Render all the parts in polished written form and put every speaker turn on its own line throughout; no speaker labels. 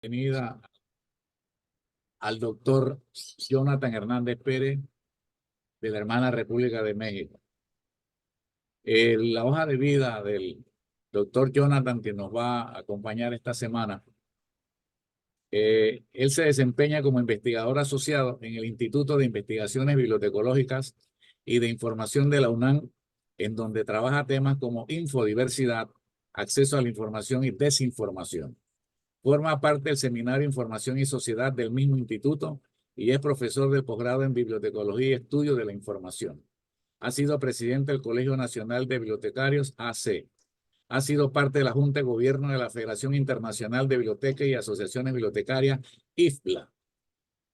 Bienvenida al doctor Jonathan Hernández Pérez de la hermana República de México. La hoja de vida del doctor Jonathan que nos va a acompañar esta semana, él se desempeña como investigador asociado en el Instituto de Investigaciones Bibliotecológicas y de Información de la UNAM, en donde trabaja temas como infodiversidad, acceso a la información y desinformación. Forma parte del Seminario Información y Sociedad del mismo instituto y es profesor del posgrado en Bibliotecología y Estudio de la Información. Ha sido presidente del Colegio Nacional de Bibliotecarios, AC. Ha sido parte de la Junta de Gobierno de la Federación Internacional de Bibliotecas y Asociaciones Bibliotecarias, IFBLA.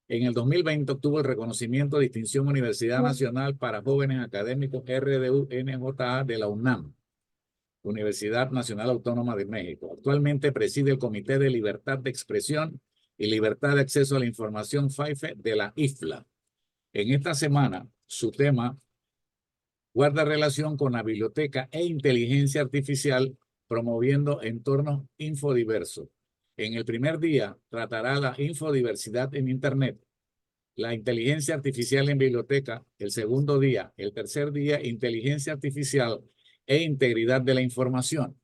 En el 2020 obtuvo el reconocimiento de Distinción Universidad Nacional para Jóvenes Académicos RDU-NJA de la UNAM. Universidad Nacional Autónoma de México. Actualmente preside el Comité de Libertad de Expresión y Libertad de Acceso a la Información FAIFE de la IFLA. En esta semana, su tema guarda relación con la biblioteca e inteligencia artificial, promoviendo entornos infodiversos. En el primer día tratará la infodiversidad en Internet, la inteligencia artificial en biblioteca, el segundo día, el tercer día, inteligencia artificial e integridad de la información.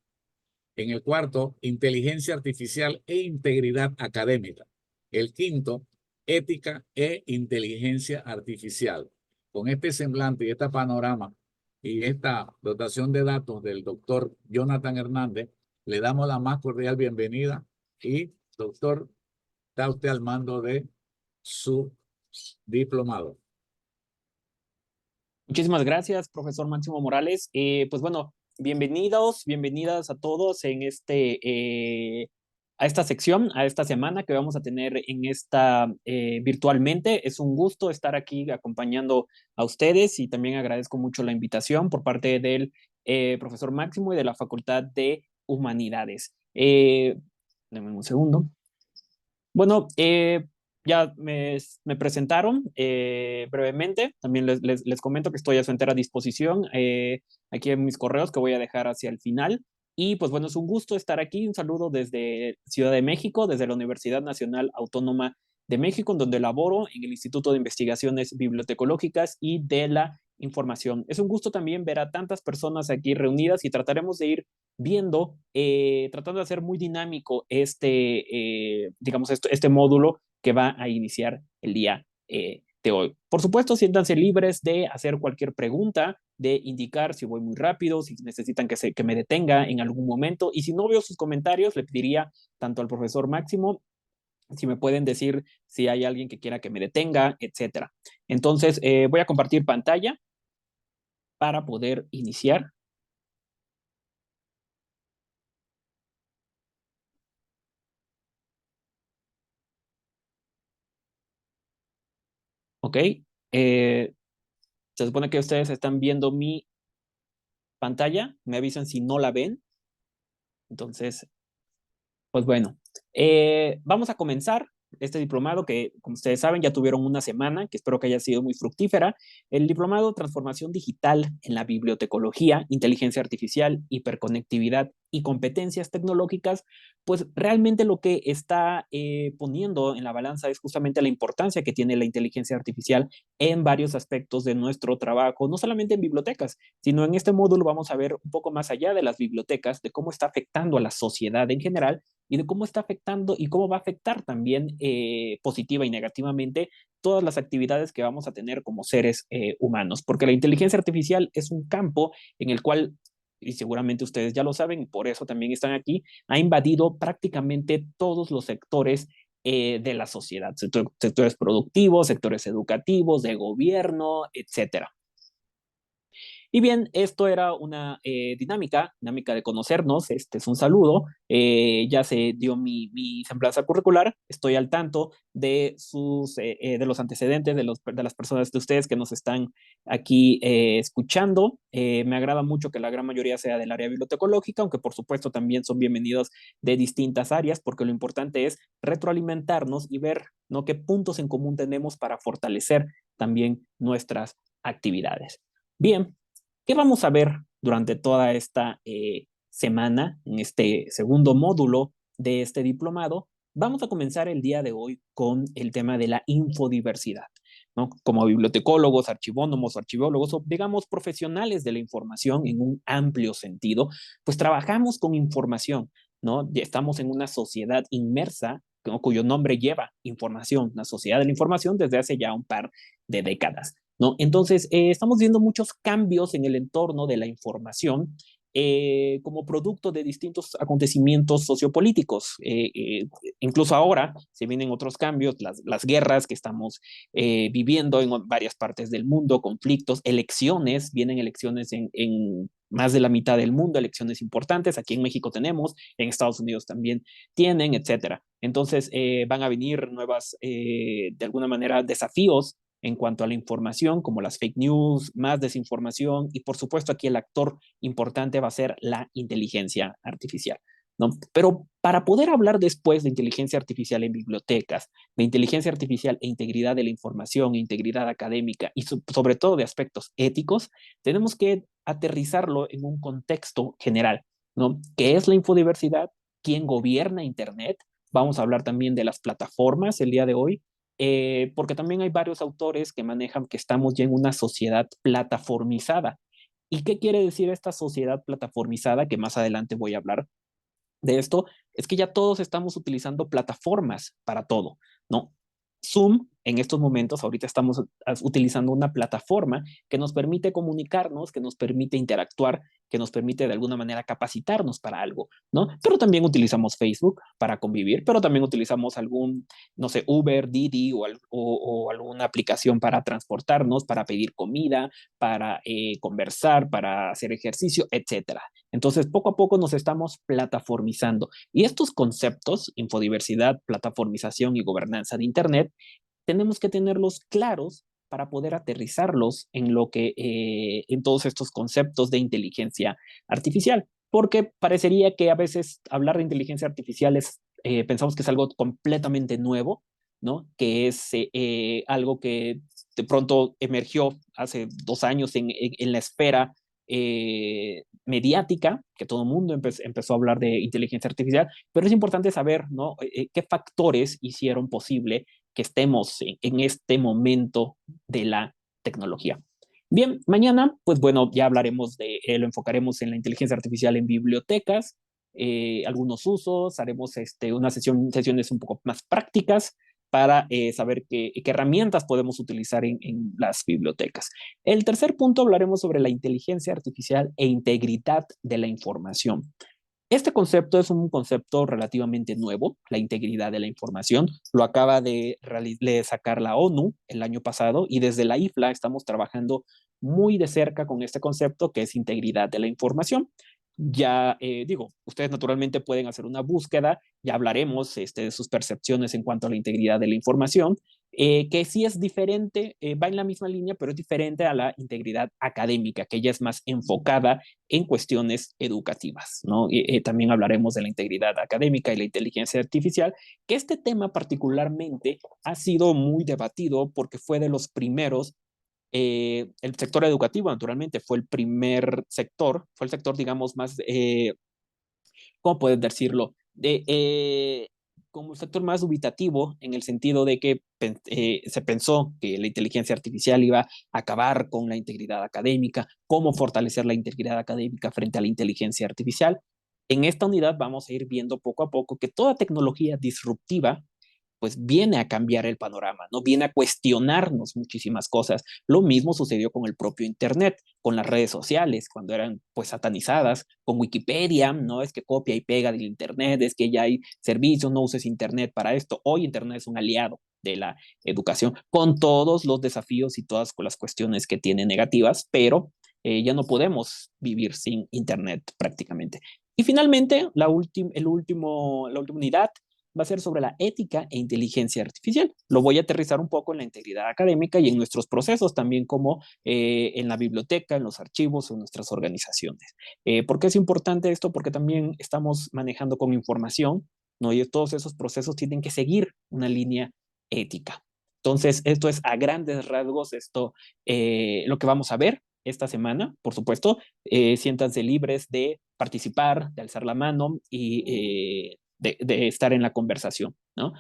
En el cuarto, inteligencia artificial e integridad académica. El quinto, ética e inteligencia artificial. Con este semblante y este panorama y esta dotación de datos del doctor Jonathan Hernández, le damos la más cordial bienvenida y, doctor, está usted al mando de su diplomado.
Muchísimas gracias, profesor Máximo Morales. Pues bueno, bienvenidas a todos a esta sección, a esta semana que vamos a tener en esta virtualmente. Es un gusto estar aquí acompañando a ustedes y también agradezco mucho la invitación por parte del profesor Máximo y de la Facultad de Humanidades. Denme un segundo. Bueno, ya me presentaron brevemente. También les comento que estoy a su entera disposición aquí en mis correos que voy a dejar hacia el final. Y pues bueno, es un gusto estar aquí. Un saludo desde Ciudad de México, desde la Universidad Nacional Autónoma de México, en donde laboro en el Instituto de Investigaciones Bibliotecológicas y de la Información. Es un gusto también ver a tantas personas aquí reunidas y trataremos de ir viendo, tratando de hacer muy dinámico digamos, este módulo que va a iniciar el día de hoy. Por supuesto, siéntanse libres de hacer cualquier pregunta, de indicar si voy muy rápido, si necesitan que me detenga en algún momento. Y si no veo sus comentarios, le pediría tanto al profesor Máximo, si me pueden decir si hay alguien que quiera que me detenga, etcétera. Entonces, voy a compartir pantalla para poder iniciar. Ok. Se supone que ustedes están viendo mi pantalla. Me avisan si no la ven. Entonces, pues bueno, vamos a comenzar este diplomado que, como ustedes saben, ya tuvieron una semana, que espero que haya sido muy fructífera. El diplomado Transformación Digital en la Bibliotecología, Inteligencia Artificial, Hiperconectividad y Competencias Tecnológicas, pues realmente lo que está poniendo en la balanza es justamente la importancia que tiene la inteligencia artificial en varios aspectos de nuestro trabajo, no solamente en bibliotecas, sino en este módulo vamos a ver un poco más allá de las bibliotecas, de cómo está afectando a la sociedad en general y de cómo está afectando y cómo va a afectar también positiva y negativamente todas las actividades que vamos a tener como seres humanos, porque la inteligencia artificial es un campo en el cual, y seguramente ustedes ya lo saben, y por eso también están aquí, ha invadido prácticamente todos los sectores de la sociedad, sectores productivos, sectores educativos, de gobierno, etcétera. Y bien, esto era una dinámica de conocernos. Este es un saludo. Ya se dio mi semblanza curricular. Estoy al tanto de de los antecedentes de las personas de ustedes que nos están aquí escuchando. Me agrada mucho que la gran mayoría sea del área bibliotecológica, aunque por supuesto también son bienvenidos de distintas áreas, porque lo importante es retroalimentarnos y ver, ¿no?, qué puntos en común tenemos para fortalecer también nuestras actividades. Bien, ¿qué vamos a ver durante toda esta semana en este segundo módulo de este diplomado? vamos a comenzar el día de hoy con el tema de la infodiversidad, ¿no? Como bibliotecólogos, archivónomos, archiveólogos o digamos profesionales de la información en un amplio sentido, pues trabajamos con información, ¿no? Ya estamos en una sociedad inmersa, ¿no? Cuyo nombre lleva información, la sociedad de la información desde hace ya un par de décadas, ¿no? Entonces, estamos viendo muchos cambios en el entorno de la información como producto de distintos acontecimientos sociopolíticos. Incluso ahora se vienen otros cambios, las guerras que estamos viviendo en varias partes del mundo, conflictos, elecciones, vienen elecciones en más de la mitad del mundo, elecciones importantes, aquí en México tenemos, en Estados Unidos también tienen, etcétera. Entonces van a venir nuevas, de alguna manera, desafíos en cuanto a la información, como las fake news, más desinformación, y por supuesto aquí el actor importante va a ser la inteligencia artificial, ¿no? Pero para poder hablar después de inteligencia artificial en bibliotecas, de inteligencia artificial e integridad de la información, e integridad académica y sobre todo de aspectos éticos, tenemos que aterrizarlo en un contexto general, ¿no? ¿Qué es la infodiversidad? ¿Quién gobierna Internet? Vamos a hablar también de las plataformas el día de hoy, porque también hay varios autores que manejan que estamos ya en una sociedad plataformizada. ¿Y qué quiere decir esta sociedad plataformizada? Que más adelante voy a hablar de esto, es que ya todos estamos utilizando plataformas para todo, ¿no? Zoom, en estos momentos, ahorita estamos utilizando una plataforma que nos permite comunicarnos, que nos permite interactuar, que nos permite de alguna manera capacitarnos para algo, ¿no? Pero también utilizamos Facebook para convivir, pero también utilizamos algún, no sé, Uber, Didi o alguna aplicación para transportarnos, para pedir comida, para conversar, para hacer ejercicio, etcétera. Entonces, poco a poco nos estamos plataformizando. Y estos conceptos, infodiversidad, plataformización y gobernanza de Internet, tenemos que tenerlos claros para poder aterrizarlos en lo que, en todos estos conceptos de inteligencia artificial. Porque parecería que a veces hablar de inteligencia artificial es, pensamos que es algo completamente nuevo, ¿no? Que es algo que de pronto emergió hace 2 años en la esfera mediática, que todo el mundo empezó a hablar de inteligencia artificial, pero es importante saber, ¿no? Qué factores hicieron posible que estemos en este momento de la tecnología. Bien, mañana, pues bueno, ya hablaremos lo enfocaremos en la inteligencia artificial en bibliotecas, algunos usos, haremos unas sesiones un poco más prácticas para saber qué herramientas podemos utilizar en las bibliotecas. El tercer punto hablaremos sobre la inteligencia artificial e integridad de la información. Este concepto es un concepto relativamente nuevo, la integridad de la información. Lo acaba de sacar la ONU el año pasado y desde la IFLA estamos trabajando muy de cerca con este concepto que es integridad de la información. Ya digo, ustedes naturalmente pueden hacer una búsqueda, ya hablaremos de sus percepciones en cuanto a la integridad de la información, que sí es diferente, va en la misma línea, pero es diferente a la integridad académica, que ya es más enfocada en cuestiones educativas, ¿no? También hablaremos de la integridad académica y la inteligencia artificial, que este tema particularmente ha sido muy debatido porque fue de los primeros. El sector educativo, naturalmente, fue el primer sector, fue el sector, digamos, más, ¿cómo puedes decirlo? Como el sector más dubitativo en el sentido de que se pensó que la inteligencia artificial iba a acabar con la integridad académica, cómo fortalecer la integridad académica frente a la inteligencia artificial. En esta unidad vamos a ir viendo poco a poco que toda tecnología disruptiva pues viene a cambiar el panorama, ¿no? Viene a cuestionarnos muchísimas cosas. Lo mismo sucedió con el propio Internet, con las redes sociales, cuando eran pues satanizadas, con Wikipedia, ¿no? Es que copia y pega del Internet, es que ya hay servicios, no uses Internet para esto. Hoy Internet es un aliado de la educación, con todos los desafíos y todas las cuestiones que tiene negativas, pero ya no podemos vivir sin Internet prácticamente. Y finalmente, la última unidad va a ser sobre la ética e inteligencia artificial. Lo voy a aterrizar un poco en la integridad académica y en nuestros procesos, también como en la biblioteca, en los archivos, en nuestras organizaciones. ¿Por qué es importante esto? Porque también estamos manejando con información, ¿no? Y todos esos procesos tienen que seguir una línea ética. Entonces, esto es a grandes rasgos, lo que vamos a ver esta semana, por supuesto. Siéntanse libres de participar, de alzar la mano y de estar en la conversación, ¿no?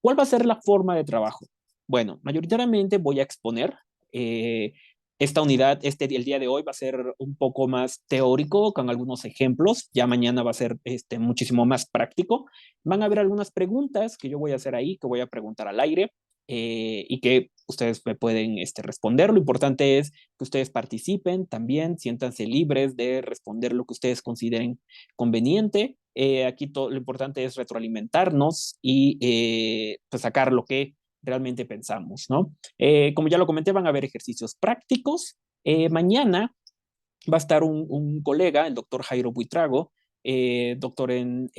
¿Cuál va a ser la forma de trabajo? Bueno, mayoritariamente voy a exponer. eh, Esta unidad, el día de hoy va a ser un poco más teórico, con algunos ejemplos. Ya mañana va a ser muchísimo más práctico. Van a haber algunas preguntas que yo voy a hacer ahí, que voy a preguntar al aire y que ustedes me pueden responder. Lo importante es que ustedes participen también, siéntanse libres de responder lo que ustedes consideren conveniente. Aquí lo importante es retroalimentarnos y pues sacar lo que realmente pensamos, ¿no? Como ya lo comenté, van a haber ejercicios prácticos. Mañana va a estar un colega, el doctor Jairo Buitrago, doctor en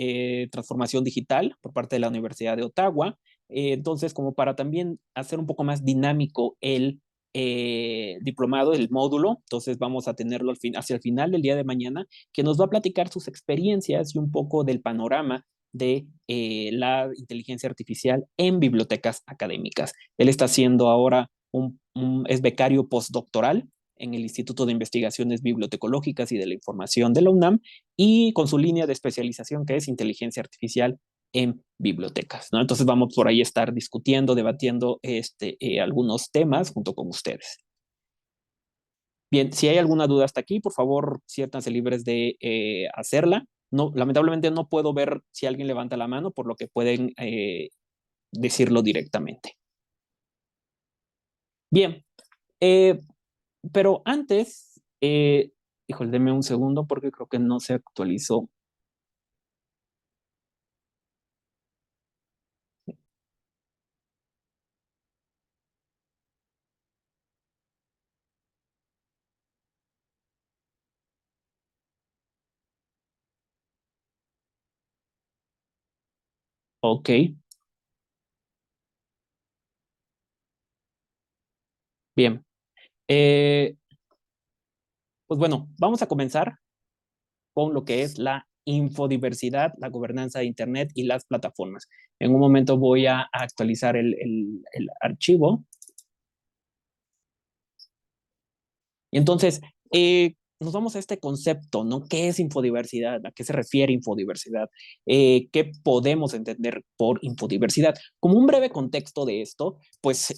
transformación digital por parte de la Universidad de Ottawa. Entonces, como para también hacer un poco más dinámico el diplomado, el módulo, entonces vamos a tenerlo hacia el final del día de mañana, que nos va a platicar sus experiencias y un poco del panorama de la inteligencia artificial en bibliotecas académicas. Él está haciendo ahora es becario postdoctoral en el Instituto de Investigaciones Bibliotecológicas y de la Información de la UNAM y con su línea de especialización que es inteligencia artificial en bibliotecas, ¿no? Entonces vamos por ahí a estar discutiendo, debatiendo algunos temas junto con ustedes. Bien, si hay alguna duda hasta aquí, por favor, siéntanse libres de hacerla. No, lamentablemente no puedo ver si alguien levanta la mano, por lo que pueden decirlo directamente. Bien, pero antes, híjole, deme un segundo porque creo que no se actualizó. Ok, bien. Eh, pues bueno, vamos a comenzar con lo que es la infodiversidad, la gobernanza de Internet y las plataformas. En un momento voy a actualizar el archivo. Y entonces, nos vamos a este concepto, ¿no? ¿Qué es infodiversidad? ¿A qué se refiere infodiversidad? ¿Qué podemos entender por infodiversidad? Como un breve contexto de esto, pues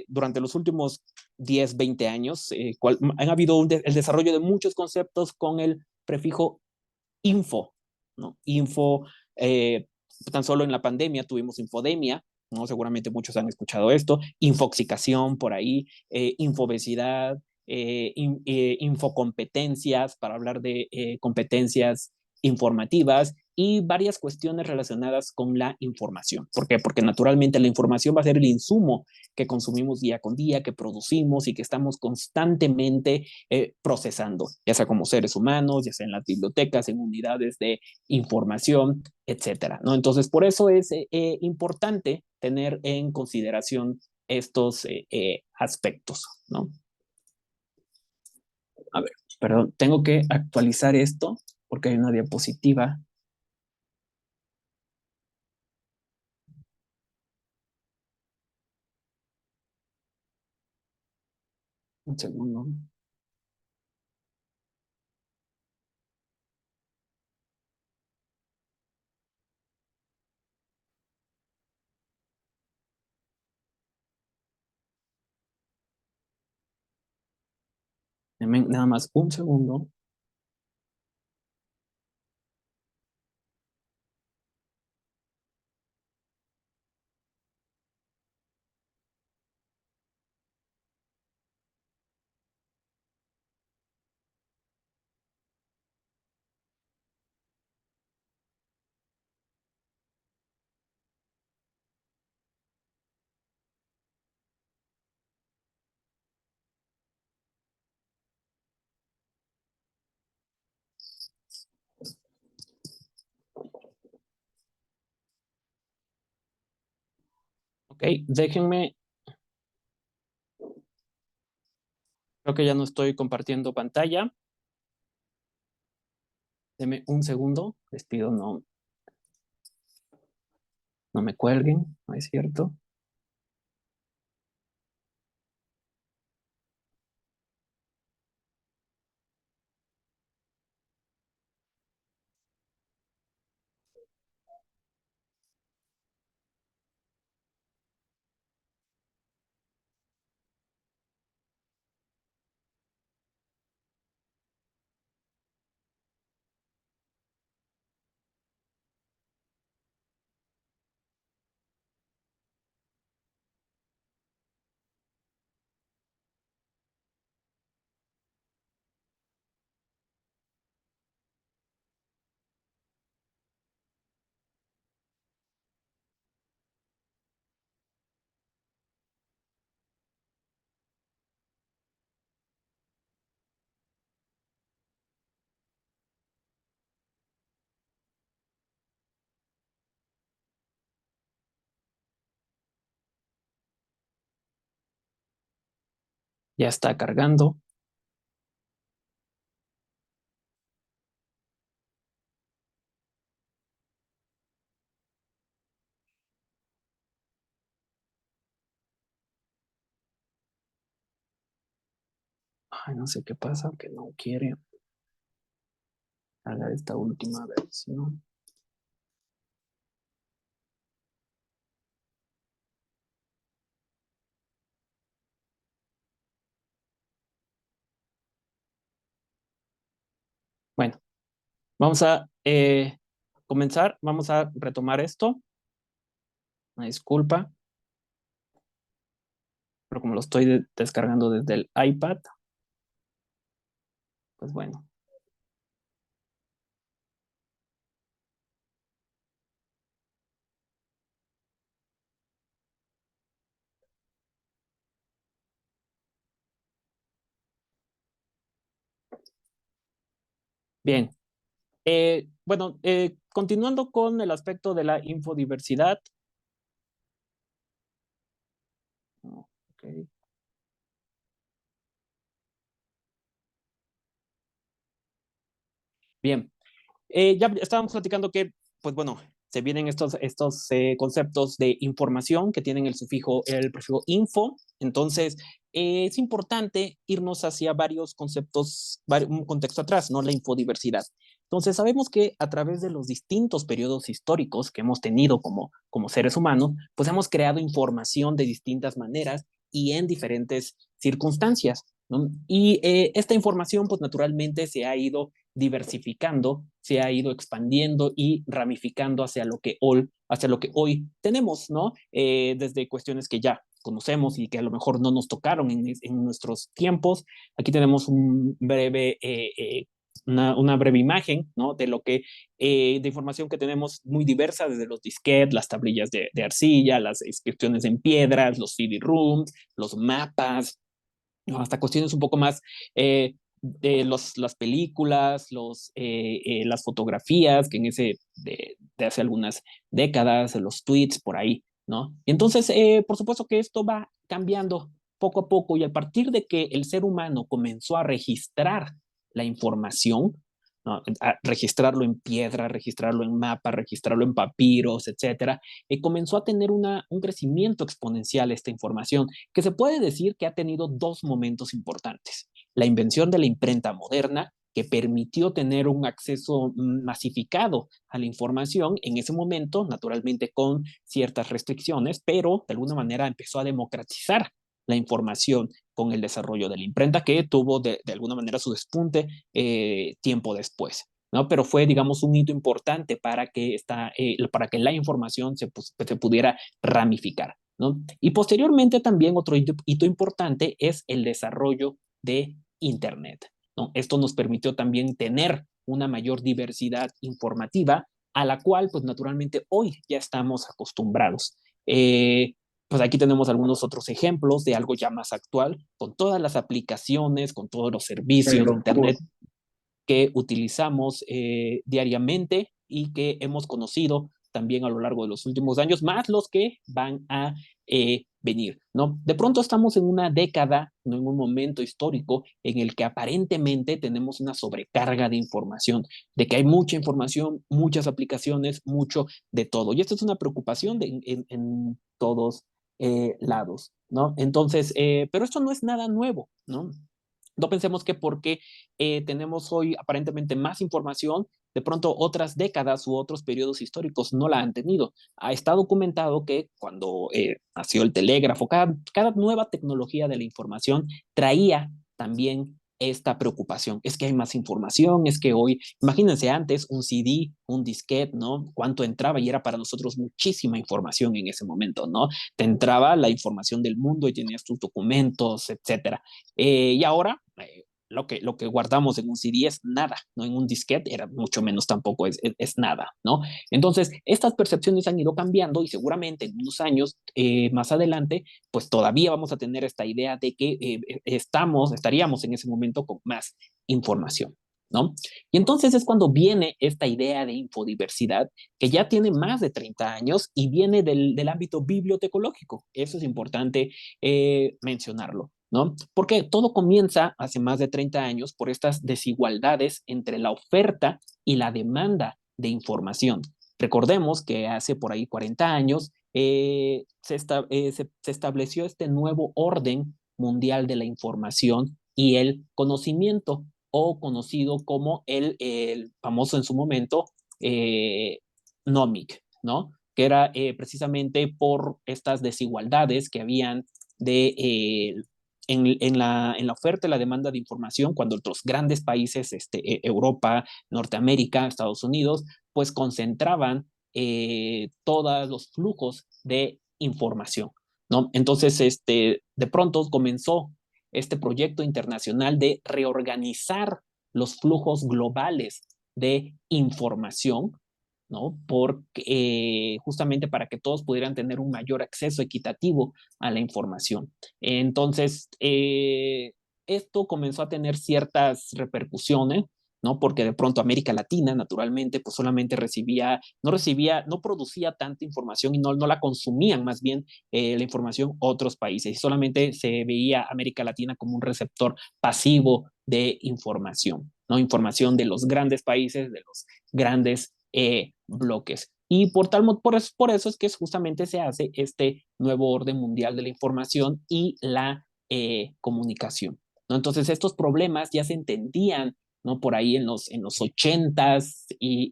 durante los últimos 10, 20 años, han habido el desarrollo de muchos conceptos con el prefijo info, ¿no? Info, tan solo en la pandemia tuvimos infodemia, ¿no? Seguramente muchos han escuchado esto, infoxicación por ahí, infobesidad, infocompetencias, para hablar de competencias informativas y varias cuestiones relacionadas con la información. ¿Por qué? Porque naturalmente la información va a ser el insumo que consumimos día con día, que producimos y que estamos constantemente procesando, ya sea como seres humanos, ya sea en las bibliotecas, en unidades de información, etcétera, ¿no? Entonces, por eso es importante tener en consideración estos aspectos, ¿no? A ver, perdón, tengo que actualizar esto porque hay una diapositiva. Un segundo. Nada más un segundo. Ok, déjenme. Creo que ya no estoy compartiendo pantalla. Deme un segundo. Les pido no me cuelguen, ¿no es cierto? Ya está cargando. Ay, no sé qué pasa, que no quiere hacer esta última versión. Bueno, vamos a comenzar. Vamos a retomar esto. Una disculpa, pero como lo estoy descargando desde el iPad, pues bueno. Bien. Bueno, continuando con el aspecto de la infodiversidad. Okay. Bien, ya estábamos platicando que, pues bueno, se vienen estos conceptos de información que tienen el prefijo info. Entonces, es importante irnos hacia varios conceptos, un contexto atrás, ¿no? La infodiversidad. Entonces, sabemos que a través de los distintos periodos históricos que hemos tenido como seres humanos, pues hemos creado información de distintas maneras y en diferentes circunstancias, ¿no? Y esta información, pues naturalmente se ha ido diversificando, se ha ido expandiendo y ramificando hacia lo que hoy tenemos, ¿no? Desde cuestiones que ya conocemos y que a lo mejor no nos tocaron en nuestros tiempos. Aquí tenemos una breve imagen, ¿no? De lo que, de información que tenemos muy diversa, desde los disquetes, las tablillas de arcilla, las inscripciones en piedras, los CD-rooms, los mapas, ¿no? Hasta cuestiones un poco más las películas, las fotografías, que de hace algunas décadas, los tweets por ahí, ¿no? Entonces, por supuesto que esto va cambiando poco a poco y a partir de que el ser humano comenzó a registrar la información, ¿no? A registrarlo en piedra, registrarlo en mapa, registrarlo en papiros, etcétera, comenzó a tener un crecimiento exponencial esta información que se puede decir que ha tenido dos momentos importantes. La invención de la imprenta moderna, que permitió tener un acceso masificado a la información en ese momento, naturalmente con ciertas restricciones, pero de alguna manera empezó a democratizar la información con el desarrollo de la imprenta que tuvo de alguna manera su despunte tiempo después. ¿No? Pero fue, digamos, un hito importante para que la información se pudiera ramificar. ¿No? Y posteriormente también otro hito importante es el desarrollo de Internet, ¿no? Esto nos permitió también tener una mayor diversidad informativa a la cual, pues naturalmente, hoy ya estamos acostumbrados. Pues aquí tenemos algunos otros ejemplos de algo ya más actual, con todas las aplicaciones, con todos los servicios de Internet que utilizamos diariamente y que hemos conocido también a lo largo de los últimos años, más los que van a venir, ¿no? De pronto estamos en una década, ¿no? En un momento histórico en el que aparentemente tenemos una sobrecarga de información, de que hay mucha información, muchas aplicaciones, mucho de todo. Y esto es una preocupación en todos lados, ¿no? Entonces, pero esto no es nada nuevo, ¿no? No pensemos que porque tenemos hoy aparentemente más información, de pronto otras décadas u otros periodos históricos no la han tenido. Está documentado que cuando nació el telégrafo, cada nueva tecnología de la información traía también esta preocupación. Es que hay más información, es que hoy, imagínense antes un CD, un disquete, ¿no? Cuánto entraba y era para nosotros muchísima información en ese momento, ¿no? Te entraba la información del mundo y tenías tus documentos, etcétera. Y ahora lo que guardamos en un CD es nada, ¿no? En un disquete era mucho menos tampoco es nada, ¿no? Entonces, estas percepciones han ido cambiando y seguramente en unos años más adelante, pues todavía vamos a tener esta idea de que estaríamos en ese momento con más información, ¿no? Y entonces es cuando viene esta idea de infodiversidad que ya tiene más de 30 años y viene del ámbito bibliotecológico. Eso es importante mencionarlo. ¿no? Porque todo comienza hace más de 30 años por estas desigualdades entre la oferta y la demanda de información. Recordemos que hace por ahí 40 años se estableció este nuevo orden mundial de la información y el conocimiento, o conocido como el famoso en su momento NOMIC, ¿no? Que era precisamente por estas desigualdades que habían de, en la oferta y la demanda de información, cuando otros grandes países, Europa, Norteamérica, Estados Unidos, pues concentraban todos los flujos de información, ¿no? Entonces, de pronto comenzó este proyecto internacional de reorganizar los flujos globales de información, ¿no? Justamente para que todos pudieran tener un mayor acceso equitativo a la información. Entonces, esto comenzó a tener ciertas repercusiones, ¿no? Porque de pronto América Latina, naturalmente, pues solamente no producía tanta información y no la consumían más bien la información otros países. Y solamente se veía América Latina como un receptor pasivo de información, ¿no? Información de los grandes países, de los grandes bloques. Y por eso es que justamente se hace este nuevo orden mundial de la información y la comunicación, ¿no? Entonces estos problemas ya se entendían, ¿no? Por ahí en los 80s y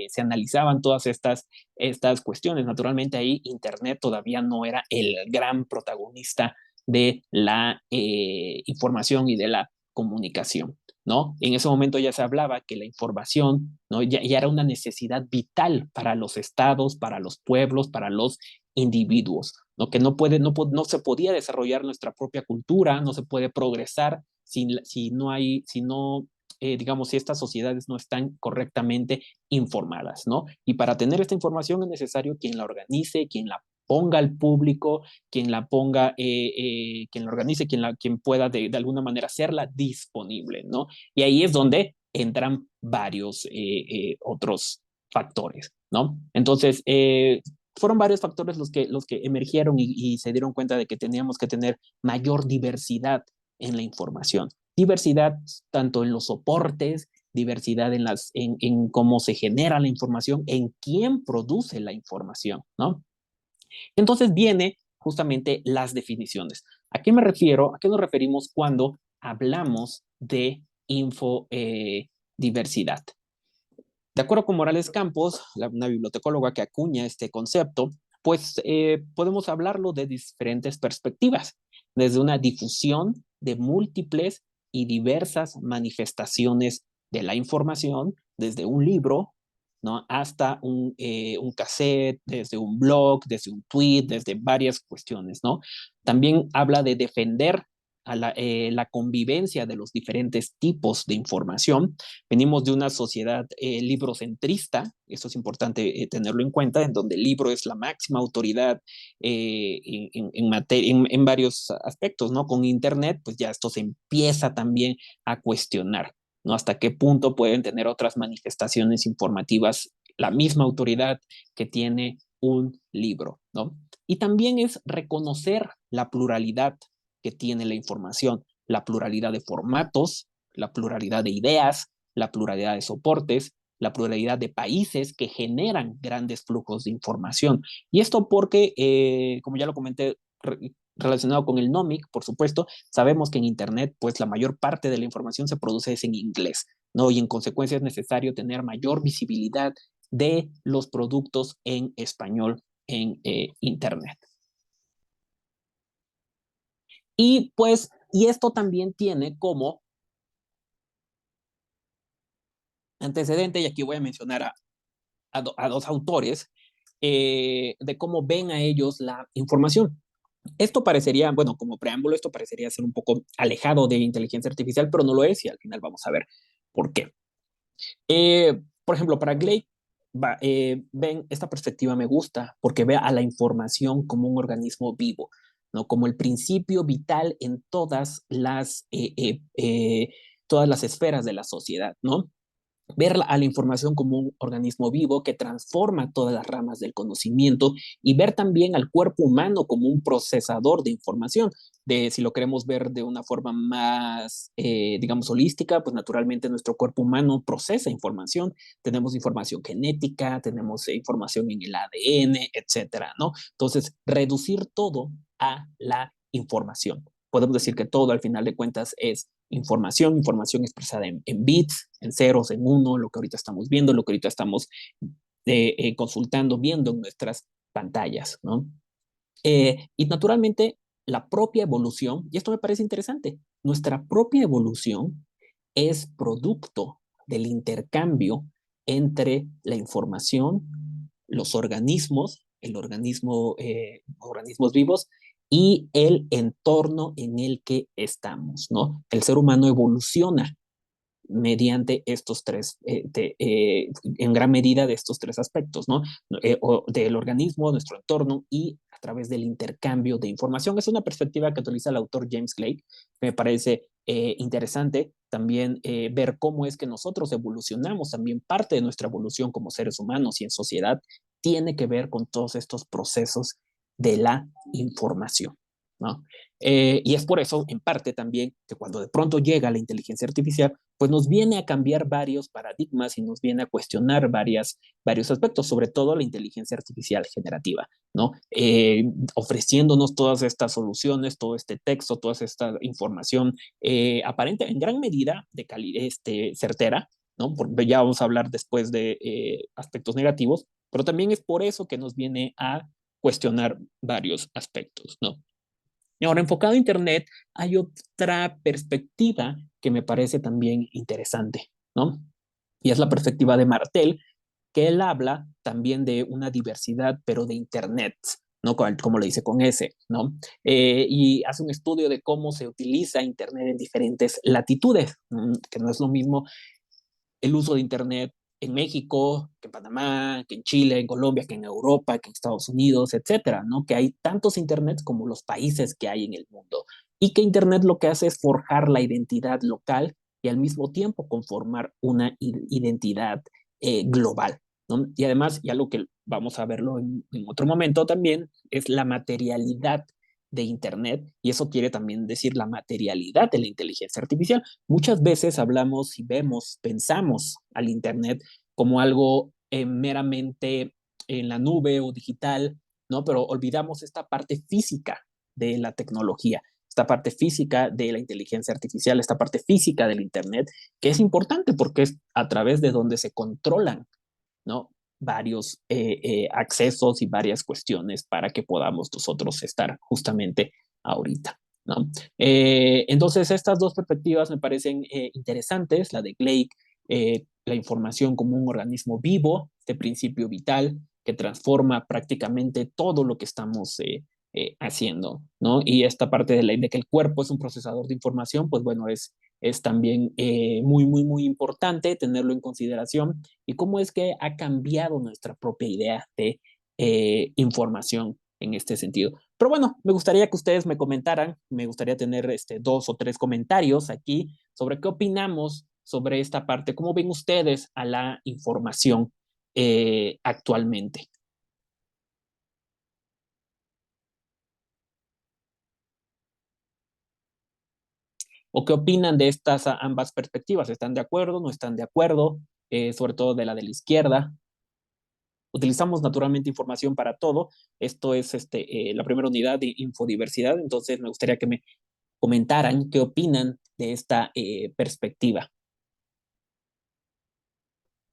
se analizaban todas estas cuestiones. Naturalmente ahí Internet todavía no era el gran protagonista de la información y de la comunicación, ¿no? En ese momento ya se hablaba que la información, ¿no? Ya era una necesidad vital para los estados, para los pueblos, para los individuos, ¿no? Que no se podía desarrollar nuestra propia cultura, no se puede progresar digamos, si estas sociedades no están correctamente informadas, ¿no? Y para tener esta información es necesario quien la organice, quien la ponga al público, quien la ponga, quien la organice, quien pueda de alguna manera hacerla disponible, ¿no? Y ahí es donde entran varios otros factores, ¿no? Entonces, fueron varios factores los que emergieron y se dieron cuenta de que teníamos que tener mayor diversidad en la información. Diversidad tanto en los soportes, diversidad en cómo se genera la información, en quién produce la información, ¿no? Entonces viene justamente las definiciones. ¿A qué me refiero? ¿A qué nos referimos cuando hablamos de infodiversidad? De acuerdo con Morales Campos, una bibliotecóloga que acuña este concepto, pues podemos hablarlo de diferentes perspectivas, desde una difusión de múltiples y diversas manifestaciones de la información, desde un libro, ¿no? Hasta un cassette, desde un blog, desde un tweet, desde varias cuestiones, ¿no? También habla de defender la convivencia de los diferentes tipos de información. Venimos de una sociedad librocentrista, eso es importante tenerlo en cuenta, en donde el libro es la máxima autoridad en varios aspectos, ¿no? Con Internet, pues ya esto se empieza también a cuestionar, ¿no? Hasta qué punto pueden tener otras manifestaciones informativas la misma autoridad que tiene un libro, ¿no? Y también es reconocer la pluralidad que tiene la información, la pluralidad de formatos, la pluralidad de ideas, la pluralidad de soportes, la pluralidad de países que generan grandes flujos de información. Y esto porque, como ya lo comenté, relacionado con el NOMIC, por supuesto, sabemos que en Internet, pues la mayor parte de la información se produce en inglés, ¿no? Y en consecuencia es necesario tener mayor visibilidad de los productos en español en Internet. Y esto también tiene como antecedente, y aquí voy a mencionar a dos autores, de cómo ven a ellos la información. Esto parecería, bueno, como preámbulo, esto parecería ser un poco alejado de inteligencia artificial, pero no lo es, y al final vamos a ver por qué. Por ejemplo, para Glade, ven, esta perspectiva me gusta, porque ve a la información como un organismo vivo, ¿no? Como el principio vital en todas las esferas de la sociedad, ¿no? ver a la información como un organismo vivo que transforma todas las ramas del conocimiento y ver también al cuerpo humano como un procesador de información. Si lo queremos ver de una forma más, digamos, holística, pues naturalmente nuestro cuerpo humano procesa información. Tenemos información genética, tenemos información en el ADN, etcétera, ¿no? Entonces, reducir todo a la información. Podemos decir que todo al final de cuentas es información expresada en bits, en ceros, en uno, lo que ahorita estamos viendo, lo que ahorita estamos consultando, viendo en nuestras pantallas, ¿no? Y naturalmente la propia evolución, y esto me parece interesante, nuestra propia evolución es producto del intercambio entre la información, los organismos, organismos vivos y el entorno en el que estamos, ¿no? El ser humano evoluciona mediante estos tres, en gran medida de estos tres aspectos, ¿no? Del organismo, nuestro entorno y a través del intercambio de información. Es una perspectiva que utiliza el autor James Clegg. Me parece interesante también ver cómo es que nosotros evolucionamos, también parte de nuestra evolución como seres humanos y en sociedad tiene que ver con todos estos procesos de la información, ¿no? Y es por eso, en parte también, que cuando de pronto llega la inteligencia artificial, pues nos viene a cambiar varios paradigmas y nos viene a cuestionar varios aspectos, sobre todo la inteligencia artificial generativa, ¿no? Ofreciéndonos todas estas soluciones, todo este texto, toda esta información aparente en gran medida de calidad certera, ¿no? Porque ya vamos a hablar después de aspectos negativos, pero también es por eso que nos viene a cuestionar varios aspectos, ¿no? Y ahora, enfocado a Internet, hay otra perspectiva que me parece también interesante, ¿no? Y es la perspectiva de Martel, que él habla también de una diversidad, pero de Internet, ¿no? Como le dice con S, ¿no? Y hace un estudio de cómo se utiliza Internet en diferentes latitudes, que no es lo mismo el uso de Internet en México, que en Panamá, que en Chile, en Colombia, que en Europa, que en Estados Unidos, etcétera, ¿no? Que hay tantos Internets como los países que hay en el mundo. Y que Internet lo que hace es forjar la identidad local y al mismo tiempo conformar una identidad global, ¿no? Y además, ya lo que vamos a verlo en otro momento también, es la materialidad de Internet, y eso quiere también decir la materialidad de la inteligencia artificial. Muchas veces hablamos y vemos, pensamos al Internet como algo meramente en la nube o digital, ¿no? Pero olvidamos esta parte física de la tecnología, esta parte física de la inteligencia artificial, esta parte física del Internet, que es importante porque es a través de donde se controlan, ¿no? Varios accesos y varias cuestiones para que podamos nosotros estar justamente ahorita, ¿no? Entonces, estas dos perspectivas me parecen interesantes, la de Blake, la información como un organismo vivo, este principio vital que transforma prácticamente todo lo que estamos haciendo, ¿no? Y esta parte de que el cuerpo es un procesador de información, pues bueno, es también muy importante tenerlo en consideración y cómo es que ha cambiado nuestra propia idea de información en este sentido. Pero bueno, me gustaría que ustedes me comentaran, me gustaría tener 2 o 3 comentarios aquí sobre qué opinamos sobre esta parte, cómo ven ustedes a la información actualmente. ¿O qué opinan de estas ambas perspectivas? ¿Están de acuerdo? ¿No están de acuerdo? Sobre todo de la izquierda. Utilizamos naturalmente información para todo. Esto es la primera unidad de infodiversidad. Entonces, me gustaría que me comentaran qué opinan de esta perspectiva.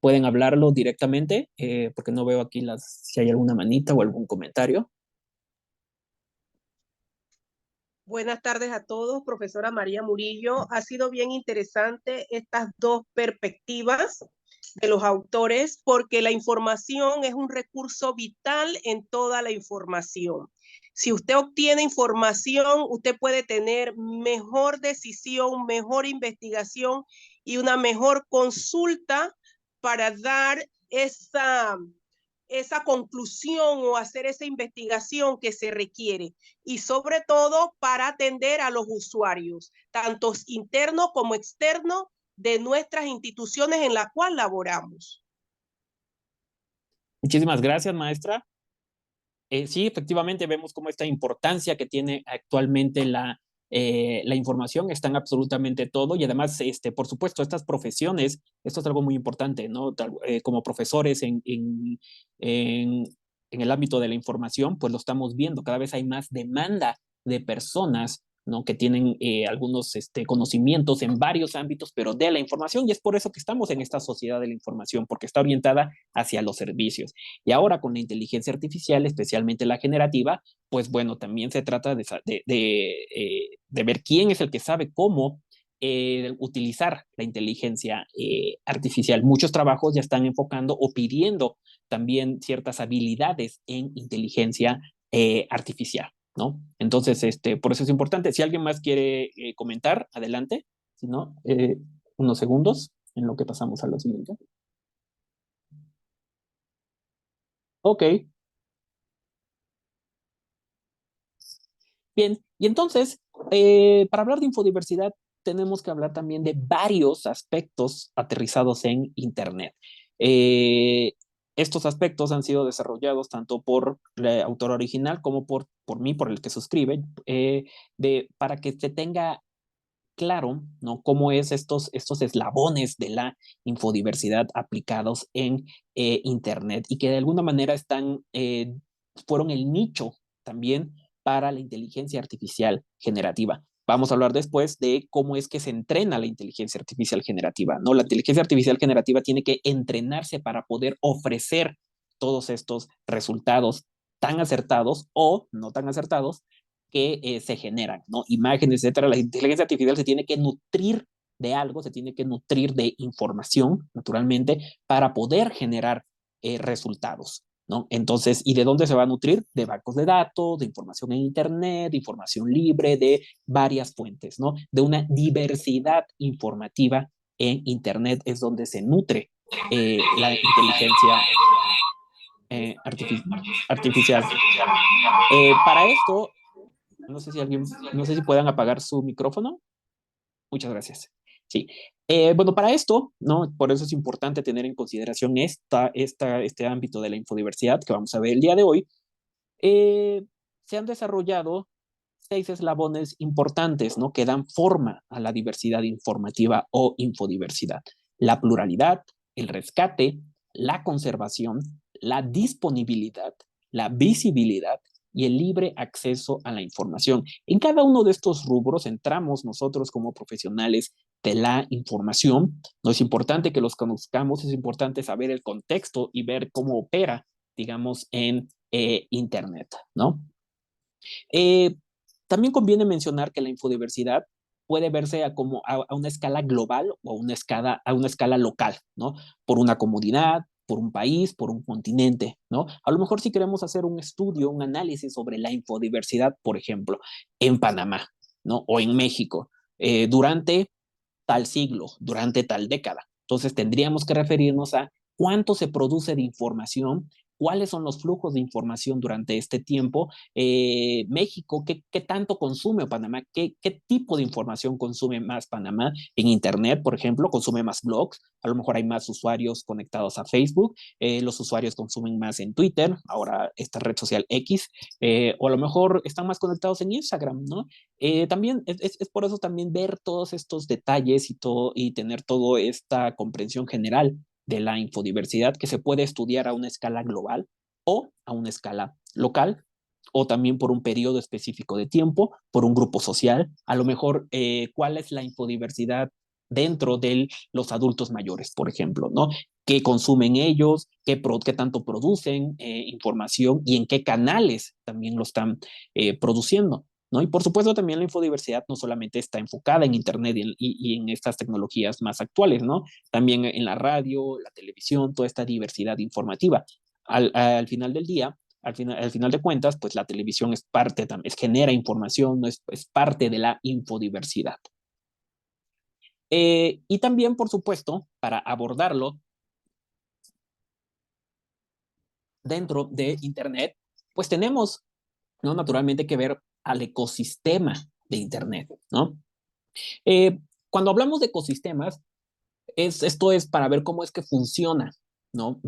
Pueden hablarlo directamente, porque no veo aquí si hay alguna manita o algún comentario.
Buenas tardes a todos, profesora María Murillo. Ha sido bien interesante estas dos perspectivas de los autores porque la información es un recurso vital en toda la información. Si usted obtiene información, usted puede tener mejor decisión, mejor investigación y una mejor consulta para dar esa conclusión o hacer esa investigación que se requiere y sobre todo para atender a los usuarios, tanto internos como externos, de nuestras instituciones en las cuales laboramos.
Muchísimas gracias, maestra. Sí, efectivamente vemos cómo esta importancia que tiene actualmente la información está en absolutamente todo y además, por supuesto, estas profesiones, esto es algo muy importante, ¿no? Como profesores en el ámbito de la información, pues lo estamos viendo, cada vez hay más demanda de personas, ¿no? Que tienen algunos conocimientos en varios ámbitos, pero de la información, y es por eso que estamos en esta sociedad de la información, porque está orientada hacia los servicios. Y ahora con la inteligencia artificial, especialmente la generativa, pues bueno, también se trata de ver quién es el que sabe cómo utilizar la inteligencia artificial. Muchos trabajos ya están enfocando o pidiendo también ciertas habilidades en inteligencia artificial, ¿no? Entonces, por eso es importante. Si alguien más quiere comentar, adelante. Si no, unos segundos en lo que pasamos a lo siguiente. Ok. Bien, y entonces, para hablar de infodiversidad, tenemos que hablar también de varios aspectos aterrizados en Internet. Estos aspectos han sido desarrollados tanto por el autor original como por mí, por el que suscribe, para que se tenga claro, ¿no? Cómo es estos eslabones de la infodiversidad aplicados en Internet y que de alguna manera fueron el nicho también para la inteligencia artificial generativa. Vamos a hablar después de cómo es que se entrena la inteligencia artificial generativa, ¿no? La inteligencia artificial generativa tiene que entrenarse para poder ofrecer todos estos resultados tan acertados o no tan acertados que se generan, ¿no? Imágenes, etcétera. La inteligencia artificial se tiene que nutrir de algo, se tiene que nutrir de información, naturalmente, para poder generar resultados, ¿no? Entonces, ¿y de dónde se va a nutrir? De bancos de datos, de información en Internet, de información libre, de varias fuentes, ¿no? De una diversidad informativa en Internet es donde se nutre la inteligencia artificial. Para esto, no sé si puedan apagar su micrófono. Muchas gracias. Sí. Bueno, para esto, ¿no? Por eso es importante tener en consideración este ámbito de la infodiversidad que vamos a ver el día de hoy. Se han desarrollado 6 eslabones importantes, ¿no? Que dan forma a la diversidad informativa o infodiversidad. La pluralidad, el rescate, la conservación, la disponibilidad, la visibilidad y el libre acceso a la información. En cada uno de estos rubros entramos nosotros como profesionales de la información. No es importante que los conozcamos, es importante saber el contexto y ver cómo opera, digamos, en Internet, ¿no? También conviene mencionar que la infodiversidad puede verse a una escala global o a una escala local, ¿no? Por una comunidad, por un país, por un continente, ¿no? A lo mejor si queremos hacer un estudio, un análisis sobre la infodiversidad, por ejemplo, en Panamá, ¿no? O en México, durante tal siglo, durante tal década. Entonces tendríamos que referirnos a cuánto se produce de información, cuáles son los flujos de información durante este tiempo, México, ¿qué tanto consume Panamá? ¿Qué tipo de información consume más Panamá? En Internet, por ejemplo, consume más blogs, a lo mejor hay más usuarios conectados a Facebook, los usuarios consumen más en Twitter, ahora esta red social X, o a lo mejor están más conectados en Instagram, ¿no? También es por eso también ver todos estos detalles y tener toda esta comprensión general de la infodiversidad que se puede estudiar a una escala global o a una escala local o también por un periodo específico de tiempo, por un grupo social, a lo mejor cuál es la infodiversidad dentro de los adultos mayores, por ejemplo, ¿no? ¿Qué consumen ellos? ¿Qué tanto producen información? ¿Y en qué canales también lo están produciendo? ¿No? Y por supuesto también la infodiversidad no solamente está enfocada en Internet y en estas tecnologías más actuales, ¿no? También en la radio, la televisión, toda esta diversidad informativa. Al final del día, al final de cuentas, pues la televisión es parte, genera información, es parte de la infodiversidad. Y también, por supuesto, para abordarlo dentro de Internet, pues tenemos, ¿no? Naturalmente que ver al ecosistema de Internet, ¿no? Cuando hablamos de ecosistemas, Esto es para ver cómo es que funciona, ¿no?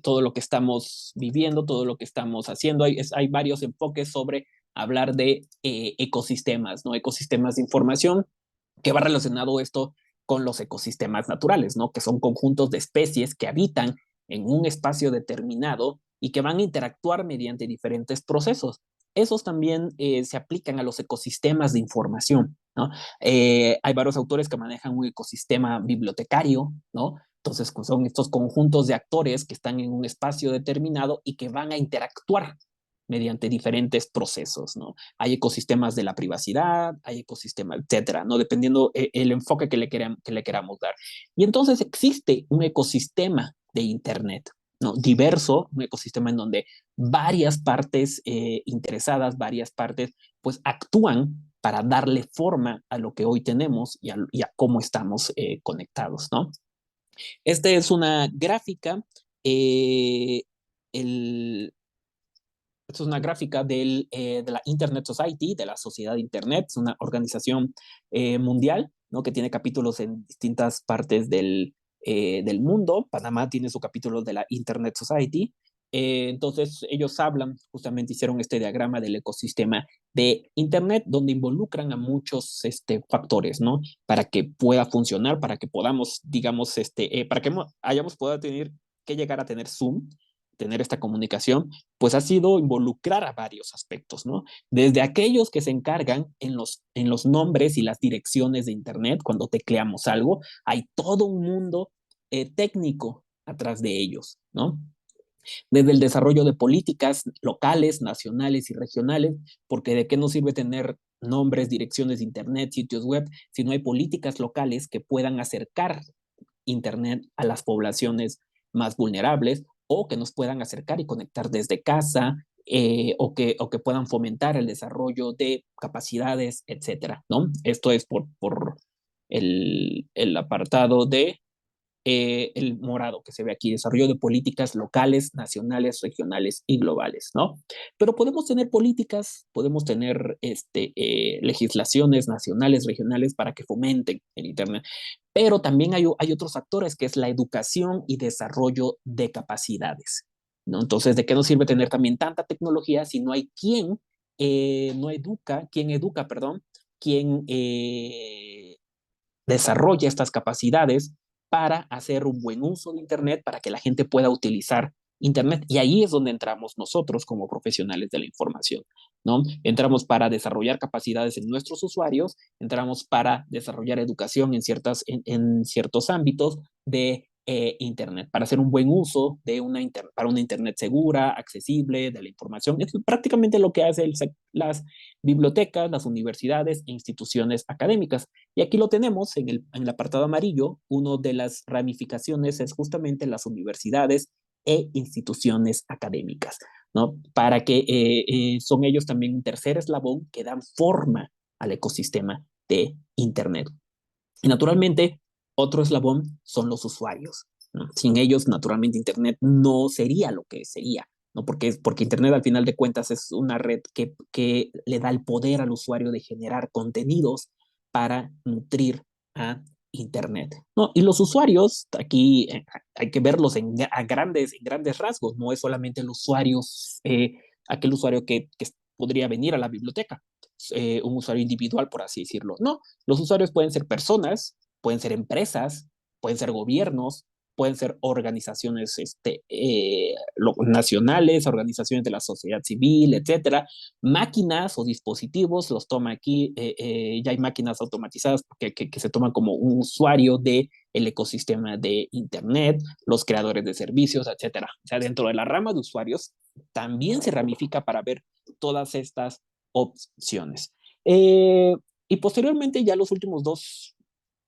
Todo lo que estamos viviendo, todo lo que estamos haciendo. Hay varios enfoques sobre hablar de ecosistemas, ¿no? Ecosistemas de información, que va relacionado esto con los ecosistemas naturales, ¿no? Que son conjuntos de especies que habitan en un espacio determinado y que van a interactuar mediante diferentes procesos. Esos también se aplican a los ecosistemas de información, ¿no? Hay varios autores que manejan un ecosistema bibliotecario, ¿no? Entonces son estos conjuntos de actores que están en un espacio determinado y que van a interactuar mediante diferentes procesos, ¿no? Hay ecosistemas de la privacidad, hay ecosistemas, etcétera, ¿no? Dependiendo el enfoque que le queramos dar. Y entonces existe un ecosistema de Internet, ¿no? Diverso, un ecosistema en donde varias partes interesadas, varias partes, pues actúan para darle forma a lo que hoy tenemos y a cómo estamos conectados, ¿no? Esta es una gráfica, el, esto es una gráfica de la Internet Society, de la Sociedad de Internet, es una organización mundial, ¿no? Que tiene capítulos en distintas partes del mundo. Panamá tiene su capítulo de la Internet Society. Entonces, ellos hablan, justamente hicieron este diagrama del ecosistema de Internet, donde involucran a muchos factores, ¿no? Para que pueda funcionar, para que podamos, digamos, para que hayamos podido tener que llegar a tener Zoom, tener esta comunicación, pues ha sido involucrar a varios aspectos, ¿no? Desde aquellos que se encargan en los nombres y las direcciones de Internet, cuando tecleamos algo, hay todo un mundo técnico atrás de ellos, ¿no? Desde el desarrollo de políticas locales, nacionales y regionales, porque de qué nos sirve tener nombres, direcciones de Internet, sitios web, si no hay políticas locales que puedan acercar Internet a las poblaciones más vulnerables o que nos puedan acercar y conectar desde casa, o que puedan fomentar el desarrollo de capacidades, etcétera, ¿no? Esto es por el apartado de el morado que se ve aquí, desarrollo de políticas locales, nacionales, regionales y globales, ¿no? Pero podemos tener políticas, podemos tener legislaciones nacionales, regionales para que fomenten el Internet, pero también hay otros factores que es la educación y desarrollo de capacidades, ¿no? Entonces, ¿de qué nos sirve tener también tanta tecnología si no hay quien educa, perdón, quien desarrolla estas capacidades para hacer un buen uso de Internet, para que la gente pueda utilizar Internet? Y ahí es donde entramos nosotros como profesionales de la información, ¿no? Entramos para desarrollar capacidades en nuestros usuarios, entramos para desarrollar educación en ciertos ámbitos de Internet, para hacer un buen uso de para una Internet segura, accesible, de la información. Es prácticamente lo que hacen las bibliotecas, las universidades e instituciones académicas. Y aquí lo tenemos en el apartado amarillo. Una de las ramificaciones es justamente las universidades e instituciones académicas, ¿no? Para que son ellos también un tercer eslabón que dan forma al ecosistema de Internet. Y naturalmente, otro eslabón son los usuarios, ¿no? Sin ellos, naturalmente, Internet no sería lo que sería, ¿no? Porque Internet, al final de cuentas, es una red que le da el poder al usuario de generar contenidos para nutrir a Internet, ¿no? Y los usuarios, aquí hay que verlos en grandes rasgos, no es solamente el usuario, aquel usuario que podría venir a la biblioteca, un usuario individual, por así decirlo. No, los usuarios pueden ser personas, pueden ser empresas, pueden ser gobiernos, pueden ser organizaciones nacionales, organizaciones de la sociedad civil, etcétera, máquinas o dispositivos, los toma aquí, ya hay máquinas automatizadas que se toman como un usuario del ecosistema de Internet, los creadores de servicios, etcétera. O sea, dentro de la rama de usuarios también se ramifica para ver todas estas opciones. Y posteriormente ya los últimos dos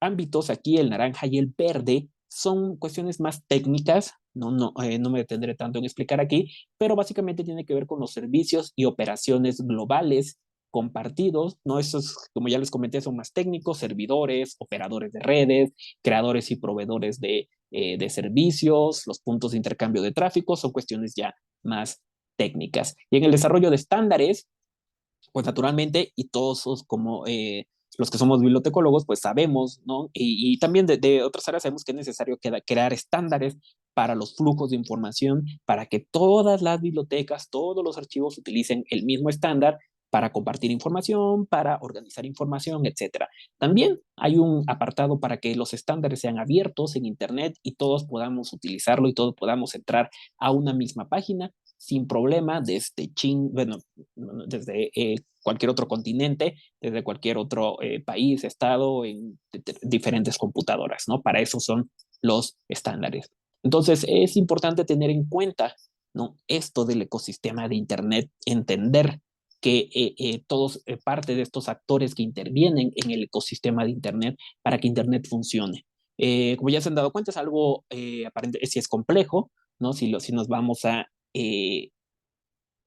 ámbitos, aquí el naranja y el verde, son cuestiones más técnicas, no me detendré tanto en explicar aquí, pero básicamente tiene que ver con los servicios y operaciones globales compartidos, ¿no? Esos, como ya les comenté, son más técnicos, servidores, operadores de redes, creadores y proveedores de servicios, los puntos de intercambio de tráfico, son cuestiones ya más técnicas. Y en el desarrollo de estándares, pues naturalmente, y todos como los que somos bibliotecólogos, pues sabemos, ¿no? Y también de otras áreas sabemos que es necesario crear estándares para los flujos de información, para que todas las bibliotecas, todos los archivos utilicen el mismo estándar para compartir información, para organizar información, etcétera. También hay un apartado para que los estándares sean abiertos en Internet y todos podamos utilizarlo y todos podamos entrar a una misma página sin problema desde desde cualquier otro continente, desde cualquier otro país, estado, en diferentes computadoras, ¿no? Para eso son los estándares. Entonces, es importante tener en cuenta, ¿no? Esto del ecosistema de Internet, entender que todos parte de estos actores que intervienen en el ecosistema de Internet para que Internet funcione. Como ya se han dado cuenta, es algo aparente, si es complejo, ¿no? Si nos vamos a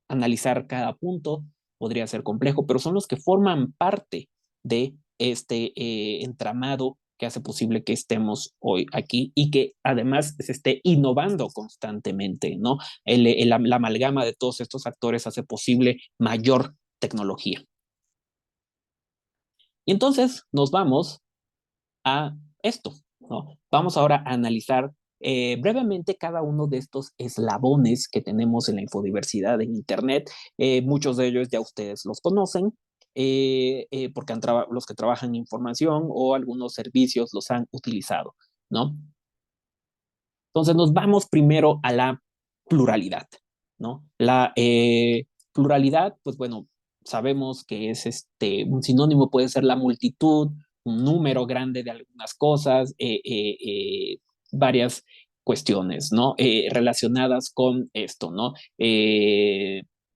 analizar cada punto, podría ser complejo, pero son los que forman parte de este entramado que hace posible que estemos hoy aquí y que además se esté innovando constantemente, ¿no? La amalgama de todos estos actores hace posible mayor tecnología. Y entonces nos vamos a esto, ¿no? Vamos ahora a analizar brevemente cada uno de estos eslabones que tenemos en la infodiversidad en Internet. Muchos de ellos ya ustedes los conocen, porque los que trabajan en información o algunos servicios los han utilizado, ¿no? Entonces nos vamos primero a la pluralidad, ¿no? La pluralidad, pues bueno, sabemos que es un sinónimo, puede ser la multitud, un número grande de algunas cosas, varias cuestiones, ¿no? Relacionadas con esto, ¿no?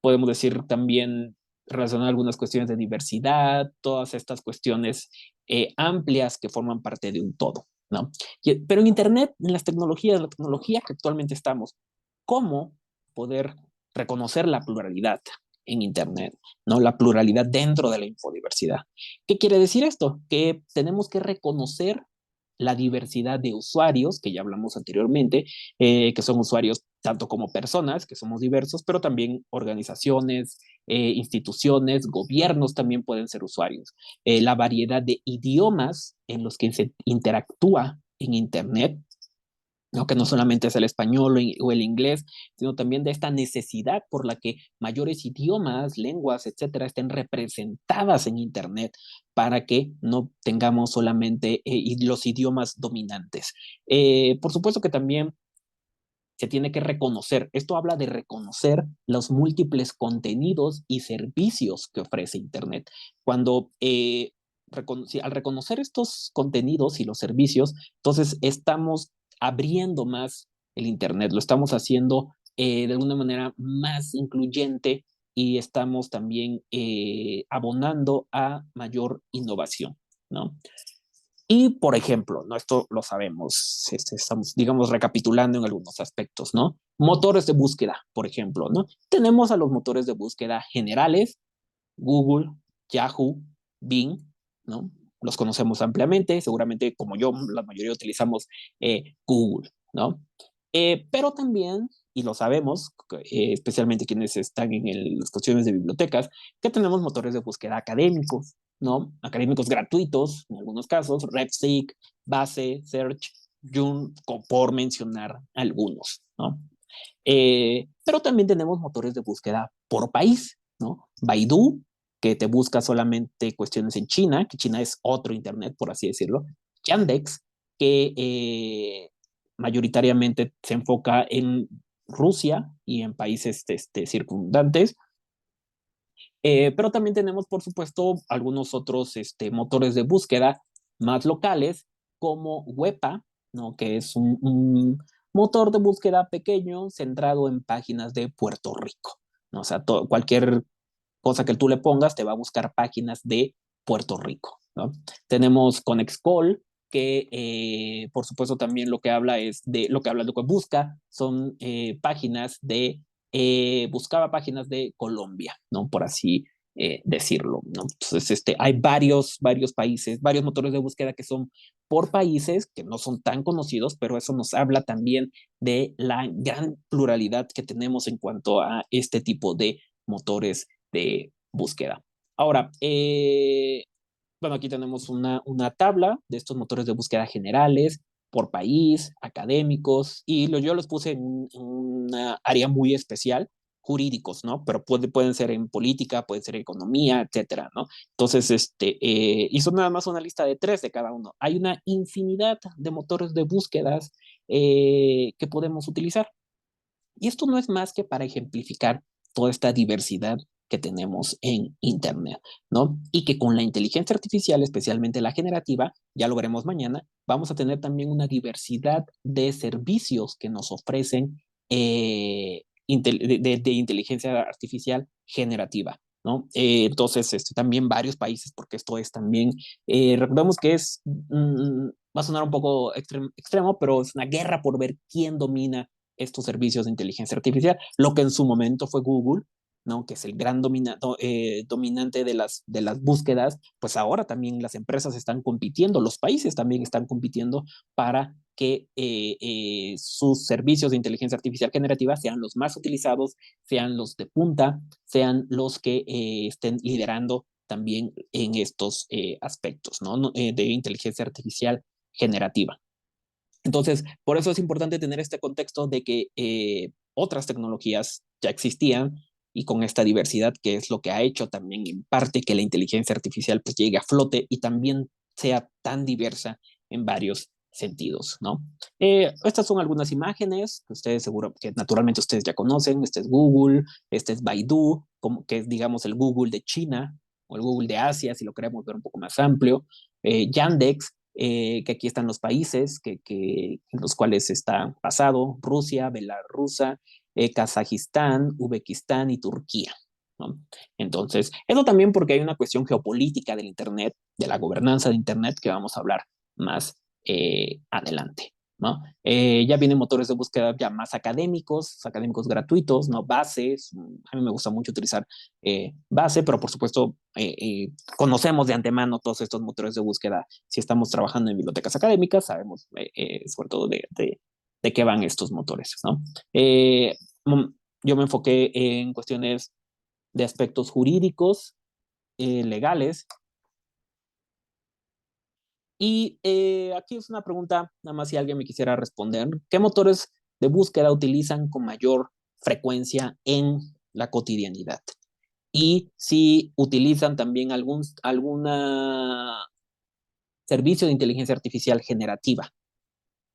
Podemos decir también relacionar algunas cuestiones de diversidad, todas estas cuestiones amplias que forman parte de un todo, ¿no? Pero en Internet, en la tecnología que actualmente estamos, ¿cómo poder reconocer la pluralidad en Internet, ¿no? La pluralidad dentro de la infodiversidad. ¿Qué quiere decir esto? Que tenemos que reconocer la diversidad de usuarios, que ya hablamos anteriormente, que son usuarios tanto como personas, que somos diversos, pero también organizaciones, instituciones, gobiernos también pueden ser usuarios. La variedad de idiomas en los que se interactúa en Internet, ¿no? Que no solamente es el español o el inglés, sino también de esta necesidad por la que mayores idiomas, lenguas, etcétera, estén representadas en Internet para que no tengamos solamente los idiomas dominantes. Por supuesto que también se tiene que reconocer, esto habla de reconocer los múltiples contenidos y servicios que ofrece Internet. Cuando al reconocer estos contenidos y los servicios, entonces estamos abriendo más el Internet, lo estamos haciendo de alguna manera más incluyente y estamos también abonando a mayor innovación, ¿no? Y, por ejemplo, ¿no? Esto lo sabemos, estamos, digamos, recapitulando en algunos aspectos, ¿no? Motores de búsqueda, por ejemplo, ¿no? Tenemos a los motores de búsqueda generales, Google, Yahoo, Bing, ¿no? Los conocemos ampliamente, seguramente como yo, la mayoría utilizamos Google, ¿no? Pero también, y lo sabemos, especialmente quienes están en las cuestiones de bibliotecas, que tenemos motores de búsqueda académicos, ¿no? Académicos gratuitos, en algunos casos, RefSeek, Base, Search, Joom, por mencionar algunos, ¿no? Pero también tenemos motores de búsqueda por país, ¿no? Baidu, que te busca solamente cuestiones en China, que China es otro Internet, por así decirlo. Yandex, que mayoritariamente se enfoca en Rusia y en países circundantes. Pero también tenemos, por supuesto, algunos otros motores de búsqueda más locales, como Wepa, ¿no? Que es un motor de búsqueda pequeño centrado en páginas de Puerto Rico, ¿no? O sea, cualquier cosa que tú le pongas te va a buscar páginas de Puerto Rico, ¿no? Tenemos Connexcall, que por supuesto también lo que habla lo que busca son páginas buscaba páginas de Colombia, ¿no? Por así decirlo, ¿no? Entonces, hay varios países, varios motores de búsqueda que son por países, que no son tan conocidos, pero eso nos habla también de la gran pluralidad que tenemos en cuanto a este tipo de motores de búsqueda. Ahora, bueno, aquí tenemos una tabla de estos motores de búsqueda generales por país, académicos, y yo los puse en una área muy especial, jurídicos, ¿no? Pero pueden ser en política, pueden ser en economía, etcétera, ¿no? Entonces, y son nada más una lista de 3 de cada uno. Hay una infinidad de motores de búsquedas que podemos utilizar. Y esto no es más que para ejemplificar toda esta diversidad que tenemos en Internet, ¿no? Y que con la inteligencia artificial, especialmente la generativa, ya lo veremos mañana, vamos a tener también una diversidad de servicios que nos ofrecen de inteligencia artificial generativa, ¿no? Entonces, también varios países, porque esto es también, recordemos que va a sonar un poco extremo, pero es una guerra por ver quién domina estos servicios de inteligencia artificial, lo que en su momento fue Google, ¿no? Que es el gran dominante de las búsquedas, pues ahora también las empresas están compitiendo, los países también están compitiendo para que sus servicios de inteligencia artificial generativa sean los más utilizados, sean los de punta, sean los que estén liderando también en estos aspectos, ¿no? De inteligencia artificial generativa. Entonces, por eso es importante tener este contexto de que otras tecnologías ya existían y con esta diversidad, que es lo que ha hecho también en parte que la inteligencia artificial pues llegue a flote y también sea tan diversa en varios sentidos, ¿no? Estas son algunas imágenes que ustedes seguro que naturalmente ustedes ya conocen. Este es Google, este es Baidu, que es digamos el Google de China o el Google de Asia, si lo queremos ver un poco más amplio. Yandex, que aquí están los países en los cuales está basado: Rusia, Bielorrusia, Kazajistán, Uzbekistán y Turquía, ¿no? Entonces, eso también porque hay una cuestión geopolítica del Internet, de la gobernanza de Internet, que vamos a hablar más adelante, ¿no? Ya vienen motores de búsqueda ya más académicos gratuitos, ¿no? Bases, a mí me gusta mucho utilizar Base, pero por supuesto conocemos de antemano todos estos motores de búsqueda. Si estamos trabajando en bibliotecas académicas, sabemos sobre todo de qué van estos motores, ¿no? Yo me enfoqué en cuestiones de aspectos jurídicos, legales. Y aquí es una pregunta, nada más si alguien me quisiera responder. ¿Qué motores de búsqueda utilizan con mayor frecuencia en la cotidianidad? Y si utilizan también algún servicio de inteligencia artificial generativa.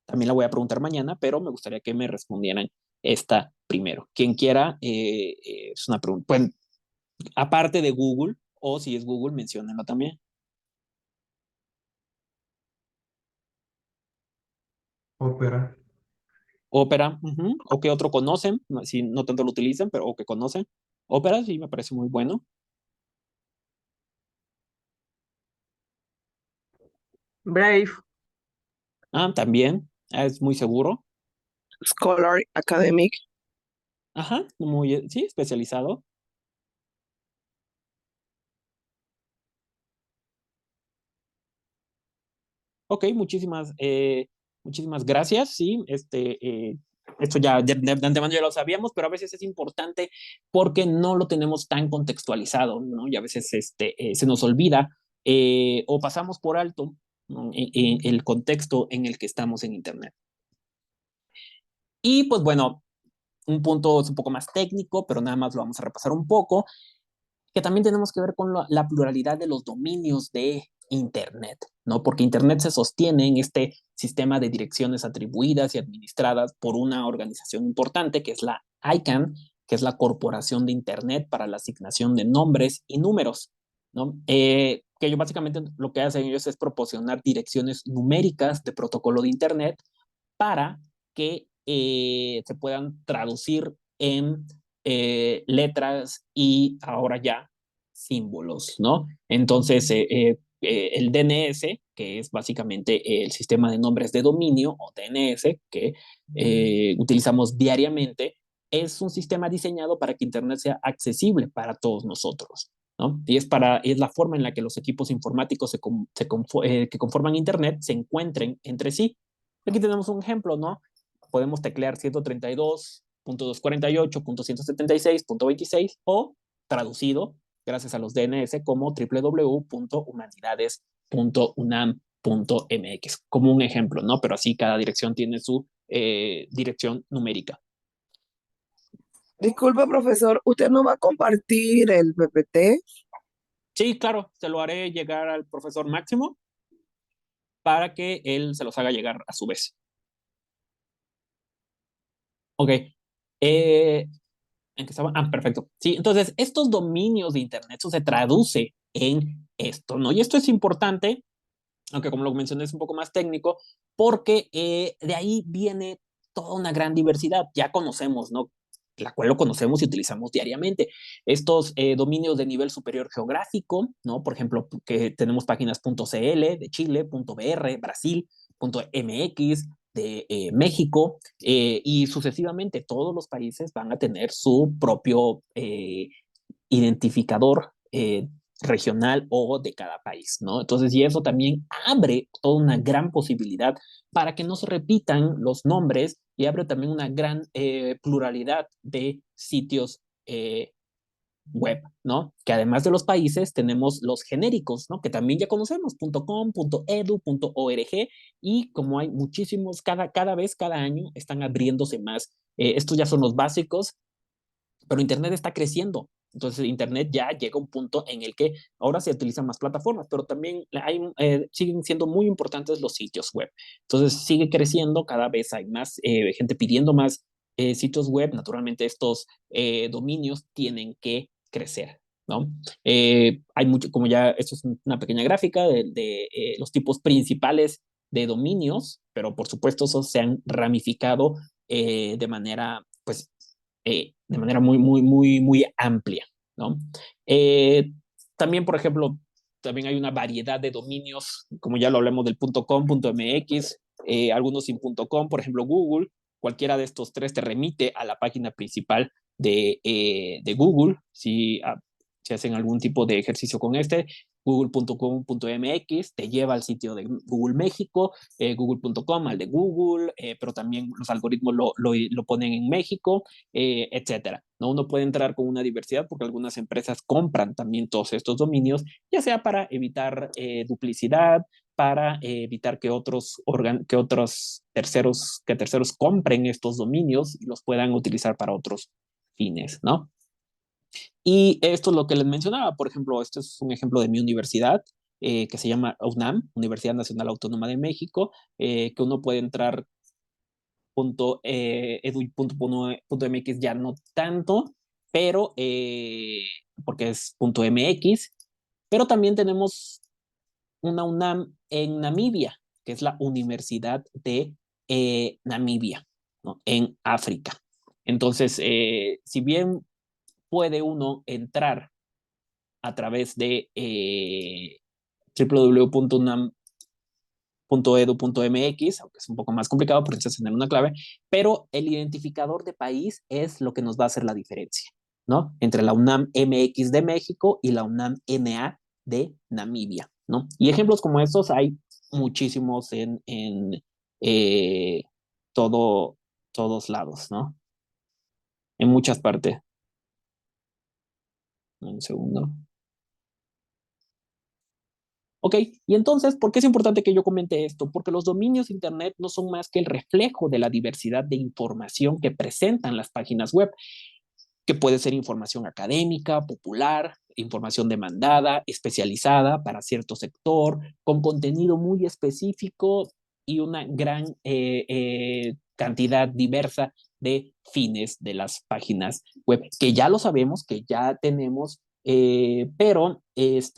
También la voy a preguntar mañana, pero me gustaría que me respondieran esta primero. Quien quiera, es una pregunta. Pues, aparte de Google, o si es Google, menciónenlo también.
Ópera.
Opera, o que otro conocen, si no tanto lo utilizan, pero o que conocen. Opera, sí, me parece muy bueno.
Brave,
También, es muy seguro.
Scholar Academic,
Ajá, sí, especializado. Ok, muchísimas gracias. Sí, esto ya de antemano ya lo sabíamos, pero a veces es importante porque no lo tenemos tan contextualizado, ¿no? Y a veces se nos olvida o pasamos por alto, ¿no? El contexto en el que estamos en Internet. Y pues bueno, un punto es un poco más técnico, pero nada más lo vamos a repasar un poco, que también tenemos que ver con la pluralidad de los dominios de Internet, ¿no? Porque Internet se sostiene en este sistema de direcciones atribuidas y administradas por una organización importante que es la ICANN, que es la Corporación de Internet para la Asignación de Nombres y Números, ¿no? Que ellos básicamente lo que hacen ellos es proporcionar direcciones numéricas de protocolo de Internet para que se puedan traducir en letras y ahora ya símbolos, ¿no? Entonces, el DNS, que es básicamente el sistema de nombres de dominio, o DNS, que utilizamos diariamente, es un sistema diseñado para que Internet sea accesible para todos nosotros, ¿no? Y es la forma en la que los equipos informáticos que conforman Internet se encuentren entre sí. Aquí tenemos un ejemplo, ¿no? Podemos teclear 132.248.176.26 o traducido gracias a los DNS como www.humanidades.unam.mx, como un ejemplo, ¿no? Pero así cada dirección tiene su dirección numérica.
Disculpe, profesor, ¿usted no va a compartir el PPT?
Sí, claro, se lo haré llegar al profesor Máximo para que él se los haga llegar a su vez. Ok. ¿En qué estaba? Ah, perfecto. Sí, entonces estos dominios de Internet, eso se traduce en esto, ¿no? Y esto es importante, aunque como lo mencioné es un poco más técnico, porque de ahí viene toda una gran diversidad. Ya conocemos, ¿no? La cual lo conocemos y utilizamos diariamente. Estos dominios de nivel superior geográfico, ¿no? Por ejemplo, que tenemos páginas .cl de Chile, .br, Brasil, .mx de México, y sucesivamente todos los países van a tener su propio identificador regional o de cada país, ¿no? Entonces, y eso también abre toda una gran posibilidad para que no se repitan los nombres y abre también una gran pluralidad de sitios web, ¿no? Que además de los países tenemos los genéricos, ¿no? Que también ya conocemos, .com, .edu, .org, y como hay muchísimos, cada vez, cada año, están abriéndose más. Estos ya son los básicos, pero Internet está creciendo. Entonces, Internet ya llega a un punto en el que ahora se utilizan más plataformas, pero también siguen siendo muy importantes los sitios web. Entonces, sigue creciendo, cada vez hay más gente pidiendo más sitios web. Naturalmente, estos dominios tienen que crecer, ¿no? Hay mucho, como ya, esto es una pequeña gráfica de los tipos principales de dominios, pero por supuesto, esos se han ramificado de manera, pues, de manera muy amplia, ¿no? También, por ejemplo, también hay una variedad de dominios, como ya lo hablamos del .com, .mx, algunos sin .com, por ejemplo, Google. Cualquiera de estos tres te remite a la página principal de Google, si hacen algún tipo de ejercicio con este. Google.com.mx te lleva al sitio de Google México, Google.com al de Google, pero también los algoritmos lo ponen en México, etcétera. ¿No? Uno puede entrar con una diversidad porque algunas empresas compran también todos estos dominios, ya sea para evitar duplicidad, para evitar que terceros compren estos dominios y los puedan utilizar para otros fines, ¿no? Y esto es lo que les mencionaba, por ejemplo, esto es un ejemplo de mi universidad, que se llama UNAM, Universidad Nacional Autónoma de México, que uno puede entrar .edu.mx ya no tanto, pero porque es .mx, pero también tenemos una UNAM en Namibia, que es la Universidad de Namibia, ¿no? En África. Entonces, si bien puede uno entrar a través de www.unam.edu.mx, aunque es un poco más complicado porque necesitas tener una clave, pero el identificador de país es lo que nos va a hacer la diferencia, ¿no? Entre la UNAM MX de México y la UNAM NA de Namibia, ¿no? Y ejemplos como estos hay muchísimos en todos lados, ¿no? En muchas partes. Un segundo. Ok, y entonces, ¿por qué es importante que yo comente esto? Porque los dominios de Internet no son más que el reflejo de la diversidad de información que presentan las páginas web, que puede ser información académica, popular, información demandada, especializada para cierto sector, con contenido muy específico y una gran cantidad diversa de fines de las páginas web, que ya lo sabemos, que ya tenemos, pero es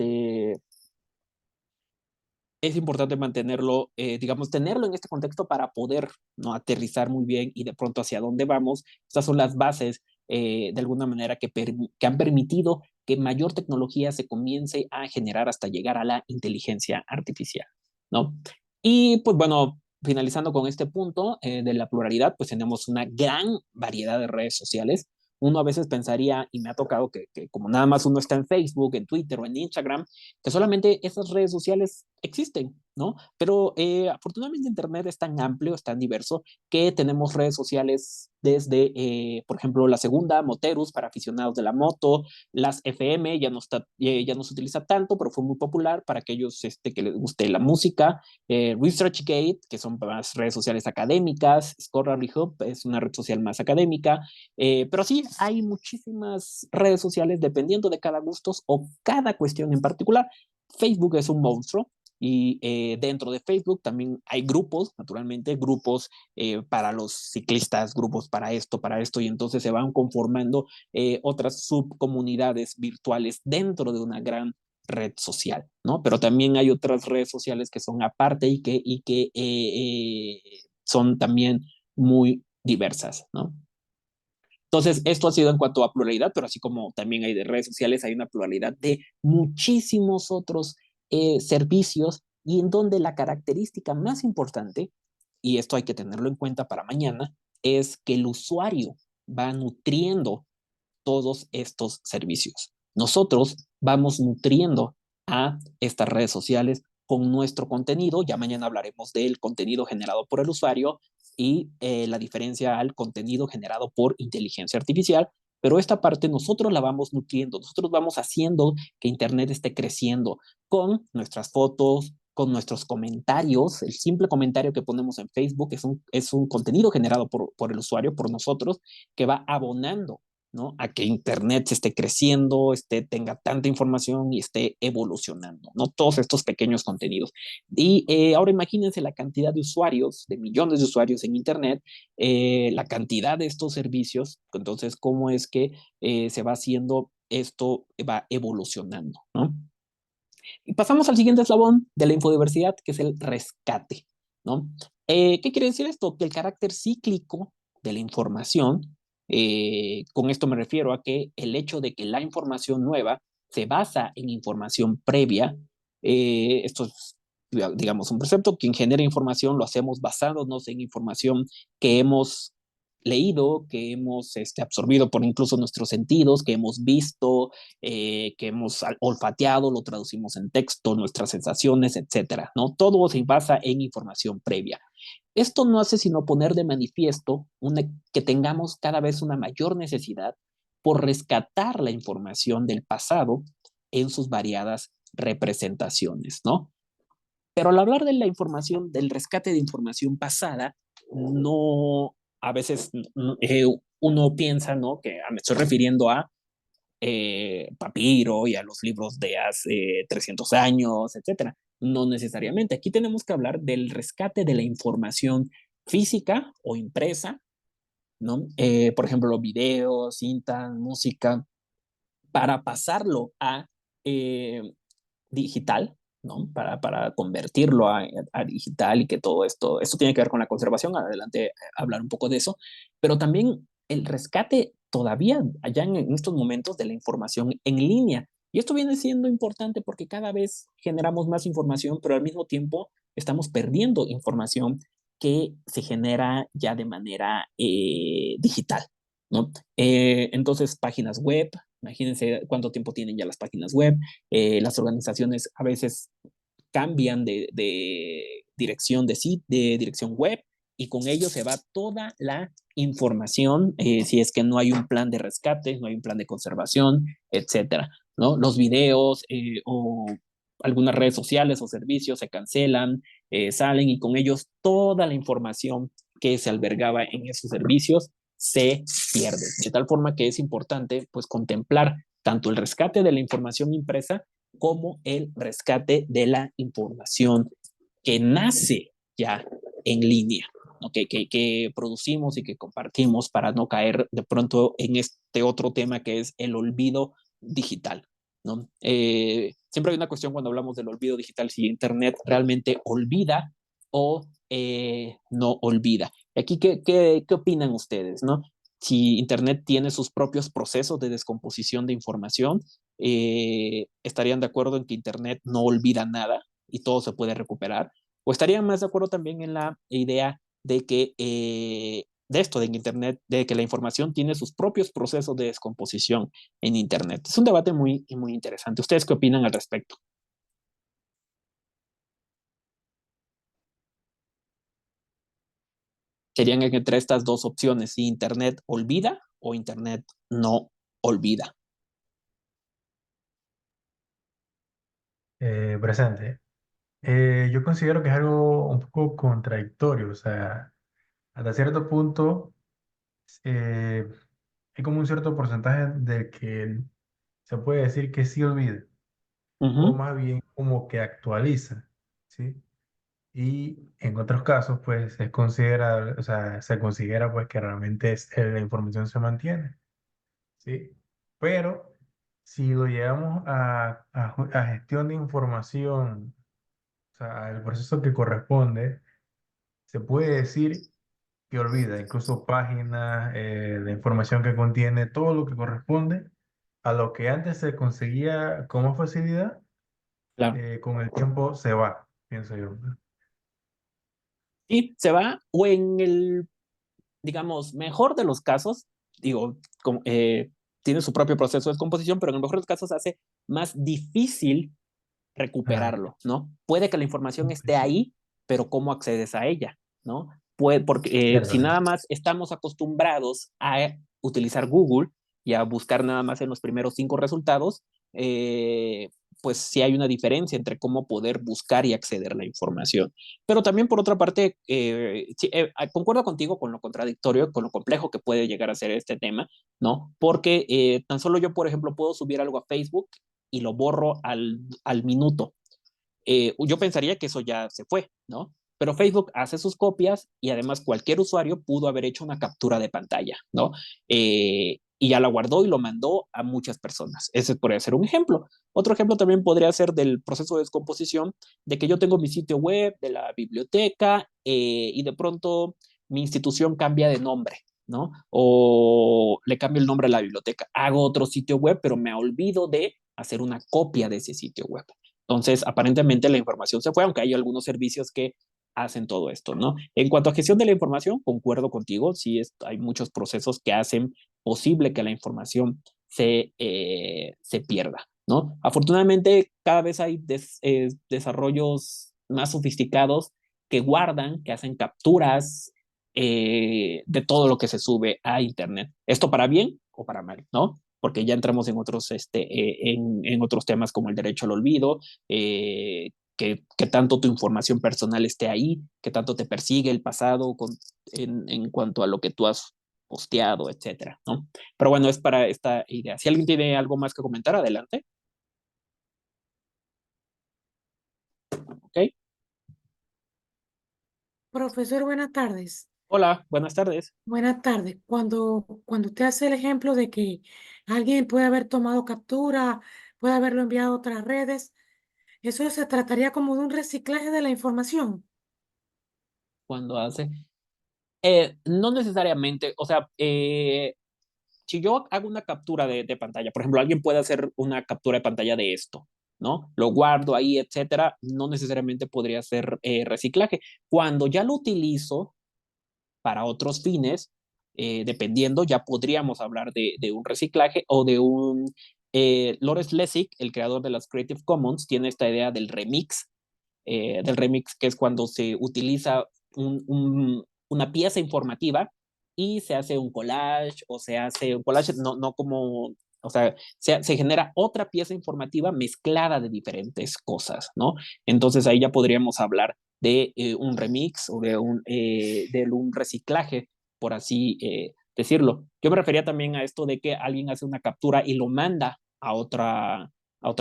importante mantenerlo, digamos, tenerlo en este contexto para poder, ¿no?, aterrizar muy bien y de pronto hacia dónde vamos. Estas son las bases, de alguna manera, que han permitido que mayor tecnología se comience a generar hasta llegar a la inteligencia artificial, ¿no? Y pues bueno, finalizando con este punto de la pluralidad, pues tenemos una gran variedad de redes sociales. Uno a veces pensaría, y me ha tocado que como nada más uno está en Facebook, en Twitter o en Instagram, que solamente esas redes sociales existen, ¿no? Pero afortunadamente Internet es tan amplio, es tan diverso, que tenemos redes sociales desde, por ejemplo, la segunda, Moterus, para aficionados de la moto, las FM, ya no se utiliza tanto, pero fue muy popular para aquellos que les guste la música, ResearchGate, que son más redes sociales académicas, Scholarly Hub es una red social más académica, pero sí, hay muchísimas redes sociales dependiendo de cada gusto o cada cuestión en particular. Facebook es un monstruo, y dentro de Facebook también hay grupos, naturalmente, grupos para los ciclistas, grupos para esto, y entonces se van conformando otras subcomunidades virtuales dentro de una gran red social, ¿no? Pero también hay otras redes sociales que son aparte y que son también muy diversas, ¿no? Entonces, esto ha sido en cuanto a pluralidad, pero así como también hay de redes sociales, hay una pluralidad de muchísimos otros servicios, y en donde la característica más importante, y esto hay que tenerlo en cuenta para mañana, es que el usuario va nutriendo todos estos servicios. Nosotros vamos nutriendo a estas redes sociales con nuestro contenido. Ya mañana hablaremos del contenido generado por el usuario y la diferencia al contenido generado por inteligencia artificial. Pero esta parte nosotros la vamos nutriendo, nosotros vamos haciendo que Internet esté creciendo con nuestras fotos, con nuestros comentarios. El simple comentario que ponemos en Facebook es un contenido generado por el usuario, por nosotros, que va abonando, ¿no?, a que Internet se esté creciendo, tenga tanta información y esté evolucionando, ¿no? Todos estos pequeños contenidos. Y ahora imagínense la cantidad de usuarios, de millones de usuarios en Internet, la cantidad de estos servicios. Entonces, ¿cómo es que se va haciendo esto, va evolucionando, ¿no? Y pasamos al siguiente eslabón de la infodiversidad, que es el rescate, ¿no? ¿Qué quiere decir esto? Que el carácter cíclico de la información, con esto me refiero a que el hecho de que la información nueva se basa en información previa, esto es, digamos, un precepto. Quien genera información lo hacemos basándonos en información que hemos leído, que hemos absorbido por incluso nuestros sentidos, que hemos visto, que hemos olfateado, lo traducimos en texto, nuestras sensaciones, etcétera, ¿no? Todo se basa en información previa. Esto no hace sino poner de manifiesto que tengamos cada vez una mayor necesidad por rescatar la información del pasado en sus variadas representaciones, ¿no? Pero al hablar de la información, del rescate de información pasada, no, a veces uno piensa, ¿no?, que me estoy refiriendo a papiro y a los libros de hace 300 años, etcétera. No necesariamente. Aquí tenemos que hablar del rescate de la información física o impresa, ¿no? Por ejemplo, videos, cinta, música, para pasarlo a digital, ¿no? Para convertirlo a digital, y que todo esto tiene que ver con la conservación. Adelante, hablar un poco de eso, pero también el rescate todavía allá en estos momentos de la información en línea. Y esto viene siendo importante porque cada vez generamos más información, pero al mismo tiempo estamos perdiendo información que se genera ya de manera digital, ¿no? Entonces, páginas web, imagínense cuánto tiempo tienen ya las páginas web. Las organizaciones a veces cambian de dirección de dirección web, y con ello se va toda la información, si es que no hay un plan de rescate, no hay un plan de conservación, etcétera, ¿no? Los videos o algunas redes sociales o servicios se cancelan, salen, y con ellos toda la información que se albergaba en esos servicios se pierde. De tal forma que es importante, pues, contemplar tanto el rescate de la información impresa como el rescate de la información que nace ya en línea, ¿no? Que producimos y que compartimos, para no caer de pronto en este otro tema que es el olvido digital, ¿no? Siempre hay una cuestión cuando hablamos del olvido digital: si Internet realmente olvida o no olvida. Aquí, ¿qué opinan ustedes, no? Si Internet tiene sus propios procesos de descomposición de información, ¿estarían de acuerdo en que Internet no olvida nada y todo se puede recuperar? ¿O estarían más de acuerdo también en la idea de que de esto, de Internet, de que la información tiene sus propios procesos de descomposición en Internet? Es un debate muy, muy interesante. ¿Ustedes qué opinan al respecto? Serían entre estas dos opciones, si Internet olvida o Internet no olvida.
Presente. Yo considero que es algo un poco contradictorio, o sea, hasta cierto punto eh, hay como un cierto porcentaje de que se puede decir que sí olvida, o
Ujú,
más bien como que actualiza, ¿sí? Y en otros casos, pues es considera, o sea, se considera pues que realmente la información se mantiene, ¿sí? Pero si lo llevamos a gestión de información, o sea, el proceso que corresponde, se puede decir que olvida incluso páginas, la información que contiene, todo lo que corresponde a lo que antes se conseguía con más facilidad,
claro.
con el tiempo se va, pienso yo.
Y se va, o en el, digamos, mejor de los casos, digo, tiene su propio proceso de descomposición, pero en el mejor de los casos hace más difícil
Ajá.
recuperarlo, ¿no? Puede que la información esté
Sí,
ahí, pero ¿cómo accedes a ella? ¿No? Porque
cierto.
si nada más estamos acostumbrados a utilizar Google y a buscar nada más en los primeros 5 resultados, eh, pues sí hay una diferencia entre cómo poder buscar y acceder a la información. Pero también por otra parte, sí, concuerdo contigo con lo contradictorio, con lo complejo que puede llegar a ser este tema, ¿no? Porque tan solo yo, por ejemplo, puedo subir algo a Facebook y lo borro al minuto. Yo pensaría que eso ya se fue, ¿no? Pero Facebook hace sus copias y además cualquier usuario pudo haber hecho una captura de pantalla, ¿no? Y ya la guardó y lo mandó a muchas personas. Ese podría ser un ejemplo. Otro ejemplo también podría ser del proceso de descomposición, de que yo tengo mi sitio web, de la biblioteca, y de pronto mi institución cambia de nombre, ¿no? O le cambio el nombre a la biblioteca. Hago otro sitio web, pero me olvido de hacer una copia de ese sitio web. Entonces, aparentemente la información se fue, aunque hay algunos servicios que hacen todo esto, ¿no? En cuanto a gestión de la información, concuerdo contigo, sí hay muchos procesos que hacen posible que la información se pierda, ¿no? Afortunadamente, cada vez hay desarrollos más sofisticados que guardan, que hacen capturas de todo lo que se sube a Internet. Esto para bien o para mal, ¿no? Porque ya entramos en otros, en otros temas como el derecho al olvido, que tanto tu información personal esté ahí, que tanto te persigue el pasado en cuanto a lo que tú has posteado, etcétera, ¿no? Pero bueno, es para esta idea. Si alguien tiene algo más que comentar, adelante. ¿Ok?
Profesor, buenas tardes.
Hola, buenas tardes.
Buenas tardes. Cuando usted hace el ejemplo de que alguien puede haber tomado captura, puede haberlo enviado a otras redes, eso se trataría como de un reciclaje de la información.
Cuando hace. No necesariamente, o sea, si yo hago una captura de pantalla, por ejemplo, alguien puede hacer una captura de pantalla de esto, ¿no? Lo guardo ahí, etcétera, no necesariamente podría ser reciclaje. Cuando ya lo utilizo para otros fines, dependiendo, ya podríamos hablar de un reciclaje o de un... Lawrence Lessig, el creador de las Creative Commons, tiene esta idea del remix, que es cuando se utiliza una pieza informativa y se hace un collage, o se hace un collage, no como, o sea, se genera otra pieza informativa mezclada de diferentes cosas, ¿no? Entonces ahí ya podríamos hablar de un remix o de un reciclaje, por así decirlo. Yo me refería también a esto de que alguien hace una captura y lo manda a otra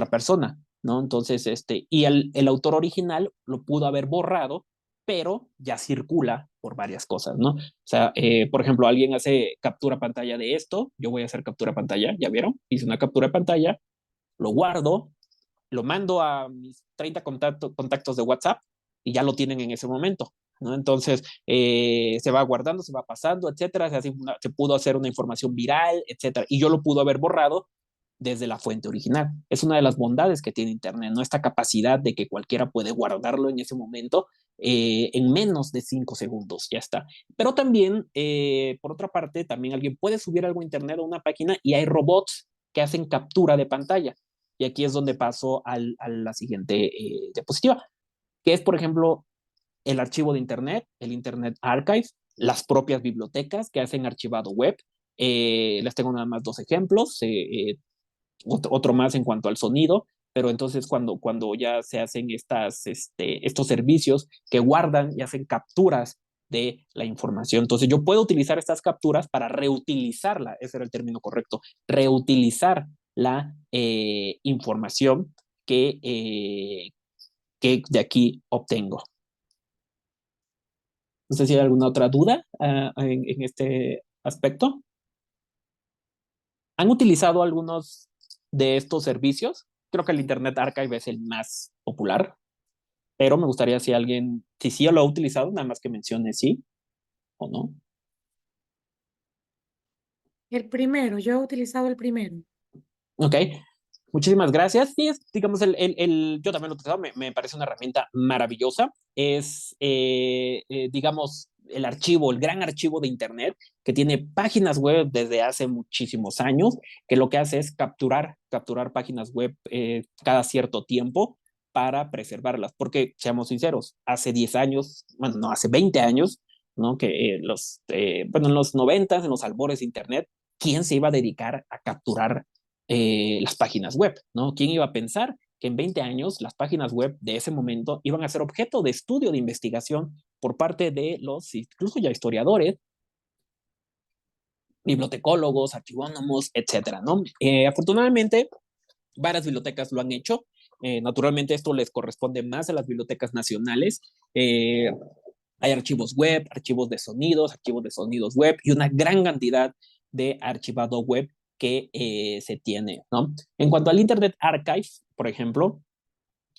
persona, ¿no? Entonces, y el autor original lo pudo haber borrado, pero ya circula por varias cosas, ¿no? O sea, por ejemplo, alguien hace captura pantalla de esto, yo voy a hacer captura pantalla, ¿ya vieron? Hice una captura de pantalla, lo guardo, lo mando a mis 30 contactos de WhatsApp y ya lo tienen en ese momento, ¿no? Entonces, se va guardando, se va pasando, etcétera, se pudo hacer una información viral, etcétera, y yo lo pudo haber borrado desde la fuente original. Es una de las bondades que tiene Internet, ¿no? Esta capacidad de que cualquiera puede guardarlo en ese momento en menos de 5 segundos, ya está. Pero también, por otra parte, también alguien puede subir algo a Internet a una página y hay robots que hacen captura de pantalla. Y aquí es donde paso a la siguiente diapositiva, que es, por ejemplo, el archivo de Internet, el Internet Archive. las propias bibliotecas que hacen archivado web. Les tengo nada más 2 ejemplos, otro más en cuanto al sonido, pero entonces cuando ya se hacen estos servicios que guardan y hacen capturas de la información. Entonces yo puedo utilizar estas capturas para reutilizarla, ese era el término correcto, reutilizar la información que de aquí obtengo. No sé si hay alguna otra duda en este aspecto. ¿Han utilizado algunos de estos servicios? Creo que el Internet Archive es el más popular, pero me gustaría si alguien, si sí lo ha utilizado, nada más que mencione sí o no.
El primero, yo he utilizado el primero.
Ok, muchísimas gracias. Y digamos, yo también lo he utilizado, me parece una herramienta maravillosa. Es, digamos, el gran archivo de Internet que tiene páginas web desde hace muchísimos años, que lo que hace es capturar páginas web cada cierto tiempo para preservarlas. Porque, seamos sinceros, hace 10 años, bueno, no, hace 20 años, ¿no? Que bueno, en los 90, en los albores de Internet, ¿quién se iba a dedicar a capturar las páginas web, ¿no? ¿Quién iba a pensar que en 20 años las páginas web de ese momento iban a ser objeto de estudio, de investigación por parte de los, incluso ya historiadores, bibliotecólogos, archivónomos, etcétera, ¿no? Afortunadamente, varias bibliotecas lo han hecho. Naturalmente, esto les corresponde más a las bibliotecas nacionales. Hay archivos web, archivos de sonidos web y una gran cantidad de archivado web que se tiene, ¿no? En cuanto al Internet Archive, por ejemplo,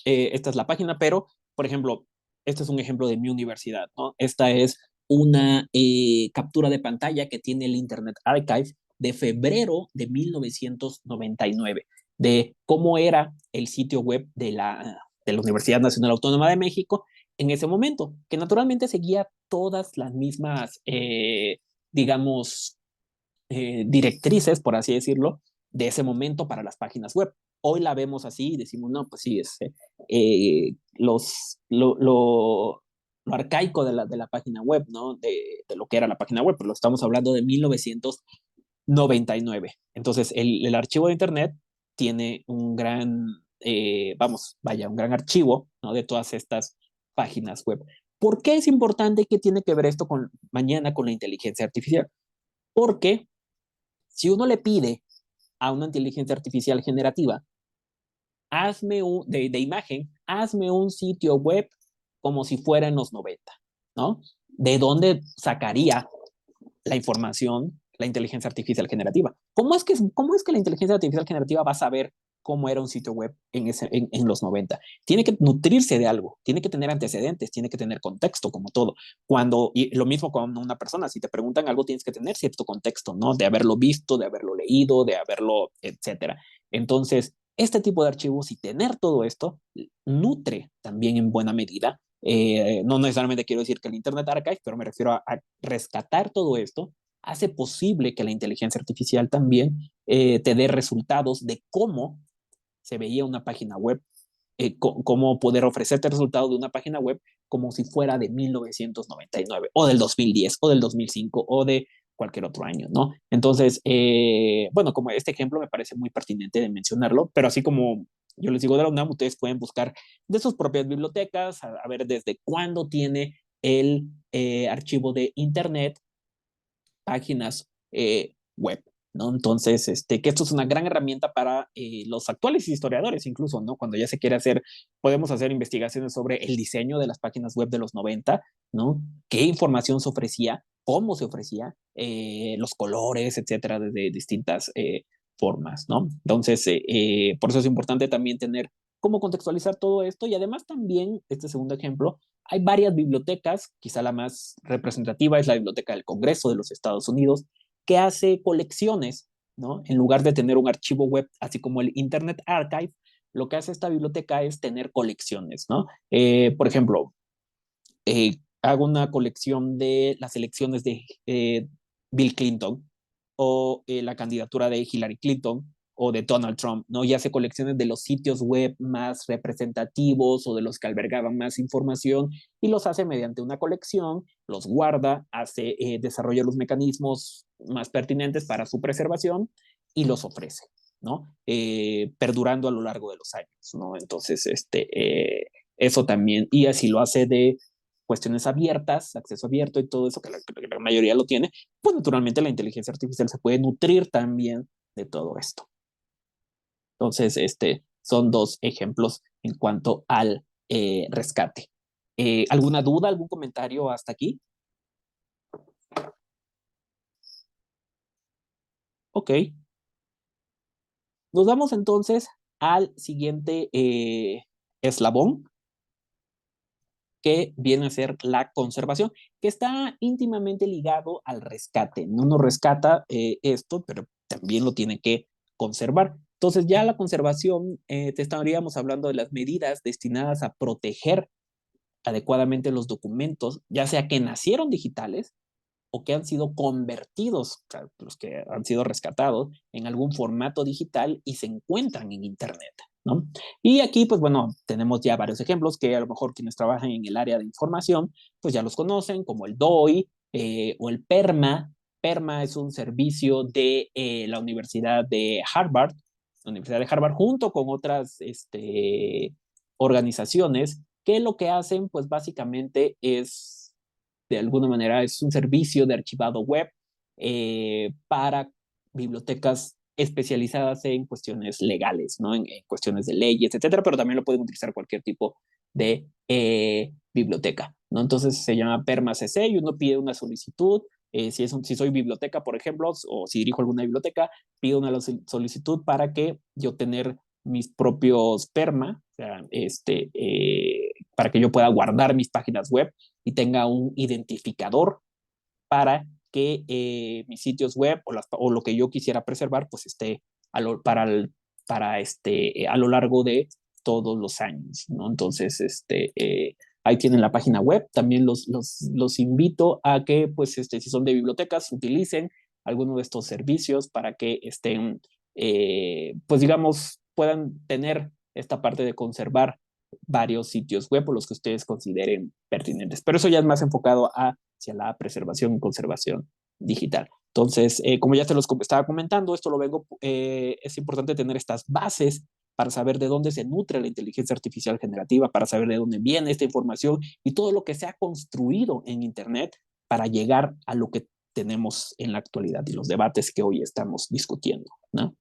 esta es la página, pero, por ejemplo, este es un ejemplo de mi universidad, ¿no? Esta es una captura de pantalla que tiene el Internet Archive de febrero de 1999, de cómo era el sitio web de la Universidad Nacional Autónoma de México en ese momento, que naturalmente seguía todas las mismas, digamos, directrices, por así decirlo, de ese momento para las páginas web. Hoy la vemos así y decimos, no, pues sí, lo arcaico de la página web, ¿no? De lo que era la página web, pero lo estamos hablando de 1999. Entonces, el archivo de Internet tiene un gran, un gran archivo, ¿no? De todas estas páginas web. ¿Por qué es importante? ¿Qué tiene que ver esto mañana con la inteligencia artificial? Porque si uno le pide a una inteligencia artificial generativa, de imagen, hazme un sitio web como si fuera en los 90, ¿no? ¿De dónde sacaría la información la inteligencia artificial generativa? ¿Cómo es que la inteligencia artificial generativa va a saber cómo era un sitio web en los 90? Tiene que nutrirse de algo, tiene que tener antecedentes, tiene que tener contexto, como todo. Y lo mismo con una persona, si te preguntan algo, tienes que tener cierto contexto, ¿no? De haberlo visto, de haberlo leído, de haberlo, etcétera. Entonces, este tipo de archivos y tener todo esto nutre también en buena medida. No necesariamente quiero decir que el Internet Archive, pero me refiero a rescatar todo esto hace posible que la inteligencia artificial también te dé resultados de cómo se veía una página web, cómo poder ofrecerte resultados de una página web como si fuera de 1999 o del 2010 o del 2005 o de cualquier otro año, ¿no? Entonces, bueno, como este ejemplo me parece muy pertinente de mencionarlo, pero así como yo les digo de la UNAM, ustedes pueden buscar de sus propias bibliotecas, a ver desde cuándo tiene el archivo de Internet páginas web, ¿no? Entonces, que esto es una gran herramienta para los actuales historiadores incluso, ¿no? Cuando ya se quiere podemos hacer investigaciones sobre el diseño de las páginas web de los 90, ¿no? ¿Qué información se ofrecía? ¿Cómo se ofrecía? Los colores, etcétera, de distintas formas, ¿no? Entonces, por eso es importante también tener cómo contextualizar todo esto y además también, este segundo ejemplo, hay varias bibliotecas, quizá la más representativa es la Biblioteca del Congreso de los Estados Unidos, que hace colecciones, ¿no? En lugar de tener un archivo web, así como el Internet Archive, lo que hace esta biblioteca es tener colecciones, ¿no? Por ejemplo, hago una colección de las elecciones de Bill Clinton o la candidatura de Hillary Clinton o de Donald Trump, ¿no? Y hace colecciones de los sitios web más representativos o de los que albergaban más información y los hace mediante una colección, los guarda, desarrolla los mecanismos más pertinentes para su preservación y los ofrece, ¿no? Perdurando a lo largo de los años, ¿no? Entonces, eso también, y así lo hace de cuestiones abiertas, acceso abierto y todo eso, que la mayoría lo tiene, pues naturalmente la inteligencia artificial se puede nutrir también de todo esto. Entonces, son dos ejemplos en cuanto al rescate. ¿Alguna duda, algún comentario hasta aquí? Ok. Nos vamos entonces al siguiente eslabón, que viene a ser la conservación, que está íntimamente ligado al rescate. Uno rescata esto, pero también lo tiene que conservar. Entonces ya la conservación, te estaríamos hablando de las medidas destinadas a proteger adecuadamente los documentos, ya sea que nacieron digitales o que han sido convertidos, o sea, los que han sido rescatados en algún formato digital y se encuentran en Internet, ¿no? Y aquí, pues bueno, tenemos ya varios ejemplos que a lo mejor quienes trabajan en el área de información, pues ya los conocen, como el DOI o el PERMA. PERMA es un servicio de la Universidad de Harvard, junto con otras organizaciones que lo que hacen, pues básicamente es, de alguna manera, es un servicio de archivado web para bibliotecas especializadas en cuestiones legales, ¿no? En cuestiones de leyes, etcétera, pero también lo pueden utilizar cualquier tipo de biblioteca, ¿no? Entonces se llama PERMA-CC y uno pide una solicitud. Si soy biblioteca, por ejemplo, o si dirijo alguna biblioteca, pido una solicitud para que yo tener mis propios PERMA, o sea, para que yo pueda guardar mis páginas web y tenga un identificador para que mis sitios web o lo que yo quisiera preservar, pues esté a lo largo de todos los años, ¿no? Entonces, ahí tienen la página web. También los invito a que, pues, si son de bibliotecas, utilicen alguno de estos servicios para que estén, pues, digamos, puedan tener esta parte de conservar varios sitios web o los que ustedes consideren pertinentes. Pero eso ya es más enfocado hacia la preservación y conservación digital. Entonces, como ya te los estaba comentando, es importante tener estas bases para saber de dónde se nutre la inteligencia artificial generativa, para saber de dónde viene esta información y todo lo que se ha construido en Internet para llegar a lo que tenemos en la actualidad y los debates que hoy estamos discutiendo, ¿no?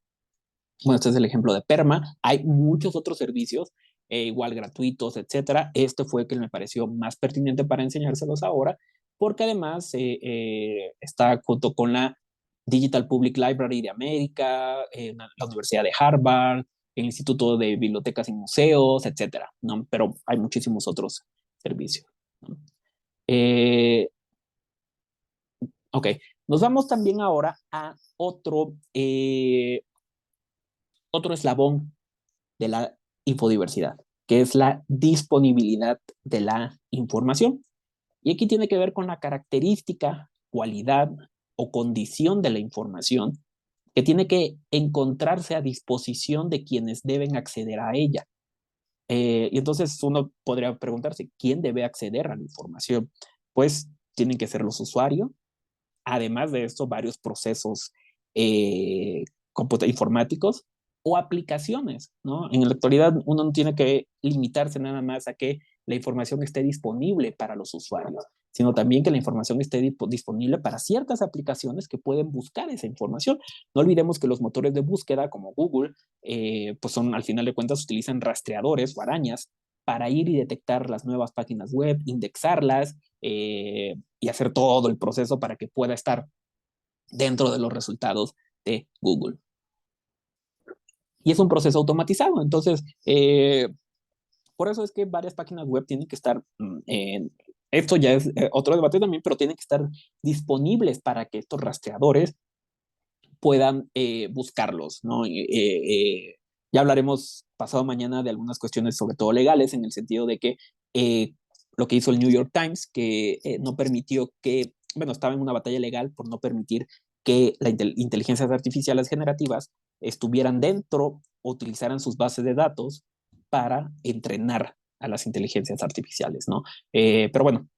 Bueno, este es el ejemplo de PERMA. Hay muchos otros servicios, igual gratuitos, etcétera. Este fue el que me pareció más pertinente para enseñárselos ahora, porque además está junto con la Digital Public Library de América, la Universidad de Harvard, el Instituto de Bibliotecas y Museos, etcétera, ¿no? Pero hay muchísimos otros servicios, ¿no? Ok, nos vamos también ahora a otro eslabón de la infodiversidad, que es la disponibilidad de la información. Y aquí tiene que ver con la característica, cualidad o condición de la información que tiene que encontrarse a disposición de quienes deben acceder a ella. Y entonces uno podría preguntarse, ¿quién debe acceder a la información? Pues tienen que ser los usuarios. Además de esto, varios procesos informáticos o aplicaciones, ¿no? En la actualidad uno no tiene que limitarse nada más a que la información esté disponible para los usuarios, sino también que la información esté disponible para ciertas aplicaciones que pueden buscar esa información. No olvidemos que los motores de búsqueda como Google, pues al final de cuentas utilizan rastreadores o arañas para ir y detectar las nuevas páginas web, indexarlas y hacer todo el proceso para que pueda estar dentro de los resultados de Google. Y es un proceso automatizado. Entonces, por eso es que varias páginas web tienen que estar, esto ya es otro debate también, pero tienen que estar disponibles para que estos rastreadores puedan buscarlos, ¿no? Ya hablaremos pasado mañana de algunas cuestiones, sobre todo legales, en el sentido de que lo que hizo el New York Times, que no permitió que, bueno, estaba en una batalla legal por no permitir que las inteligencias artificiales generativas estuvieran dentro o utilizaran sus bases de datos para entrenar a las inteligencias artificiales, ¿no? Pero bueno,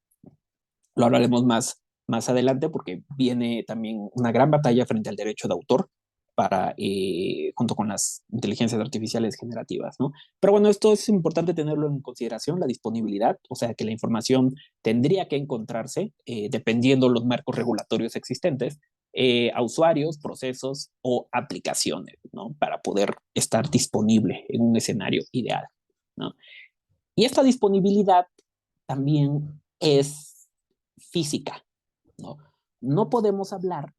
lo hablaremos más adelante porque viene también una gran batalla frente al derecho de autor para, junto con las inteligencias artificiales generativas, ¿no? Pero bueno, esto es importante tenerlo en consideración, la disponibilidad, o sea que la información tendría que encontrarse, dependiendo los marcos regulatorios existentes, a usuarios, procesos o aplicaciones, ¿no? Para poder estar disponible en un escenario ideal, ¿no? Y esta disponibilidad también es física, ¿no? No podemos hablar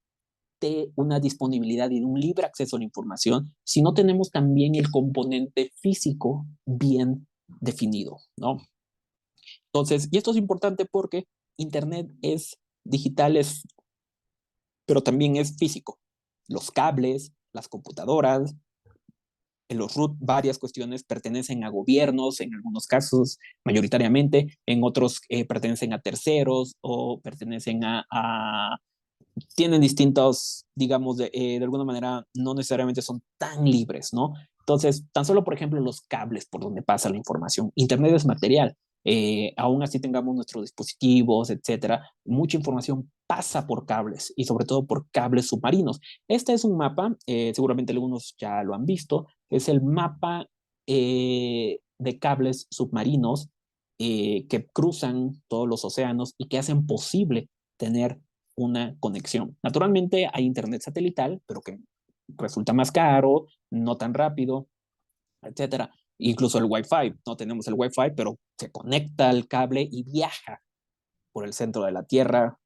de una disponibilidad y de un libre acceso a la información si no tenemos también el componente físico bien definido, ¿no? Entonces, y esto es importante porque Internet es digital, pero también es físico. Los cables, las computadoras, en los root varias cuestiones pertenecen a gobiernos, en algunos casos mayoritariamente, en otros pertenecen a terceros o pertenecen tienen distintos, digamos, de alguna manera no necesariamente son tan libres, ¿no? Entonces, tan solo, por ejemplo, los cables por donde pasa la información. Internet es material. Aún así tengamos nuestros dispositivos, etcétera, mucha información pasa por cables y sobre todo por cables submarinos. Este es un mapa, seguramente algunos ya lo han visto, es el mapa de cables submarinos que cruzan todos los océanos y que hacen posible tener una conexión. Naturalmente hay internet satelital, pero que resulta más caro, no tan rápido, etcétera. Incluso el Wi-Fi, no tenemos el Wi-Fi, pero se conecta al cable y viaja por el centro de la Tierra,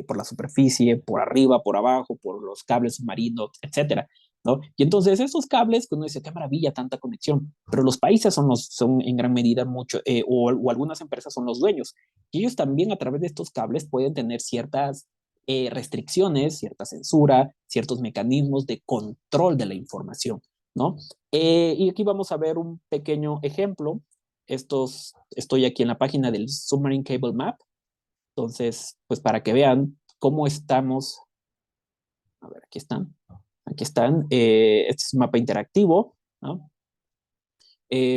por la superficie, por arriba, por abajo, por los cables submarinos, etcétera, ¿no? Y entonces esos cables, pues uno dice, qué maravilla, tanta conexión, pero los países son en gran medida mucho, o algunas empresas son los dueños, y ellos también a través de estos cables pueden tener ciertas restricciones, cierta censura, ciertos mecanismos de control de la información, ¿no? Y aquí vamos a ver un pequeño ejemplo. Estoy aquí en la página del Submarine Cable Map. Entonces, pues para que vean cómo estamos, a ver, aquí están, este es un mapa interactivo, ¿no?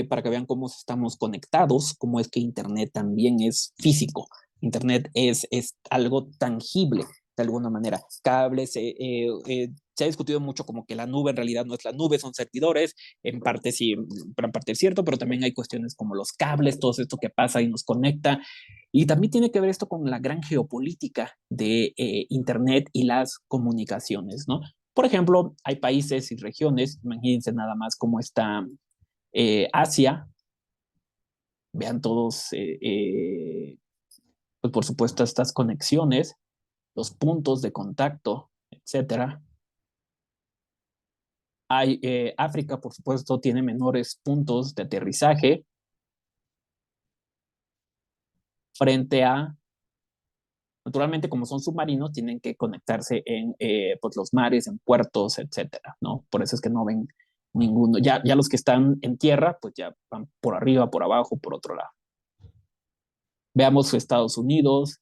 Para que vean cómo estamos conectados, cómo es que Internet también es físico. Internet es algo tangible, de alguna manera. Cables, se ha discutido mucho como que la nube en realidad no es la nube, son servidores, en parte sí, en parte es cierto, pero también hay cuestiones como los cables, todo esto que pasa y nos conecta. Y también tiene que ver esto con la gran geopolítica de Internet y las comunicaciones, ¿no? Por ejemplo, hay países y regiones, imagínense nada más cómo está Asia, vean todos, pues por supuesto, estas conexiones, los puntos de contacto, etcétera. África, por supuesto, tiene menores puntos de aterrizaje frente a, naturalmente, como son submarinos, tienen que conectarse en pues los mares, en puertos, etcétera, ¿no? Por eso es que no ven ninguno. Ya los que están en tierra, pues ya van por arriba, por abajo, por otro lado. Veamos Estados Unidos,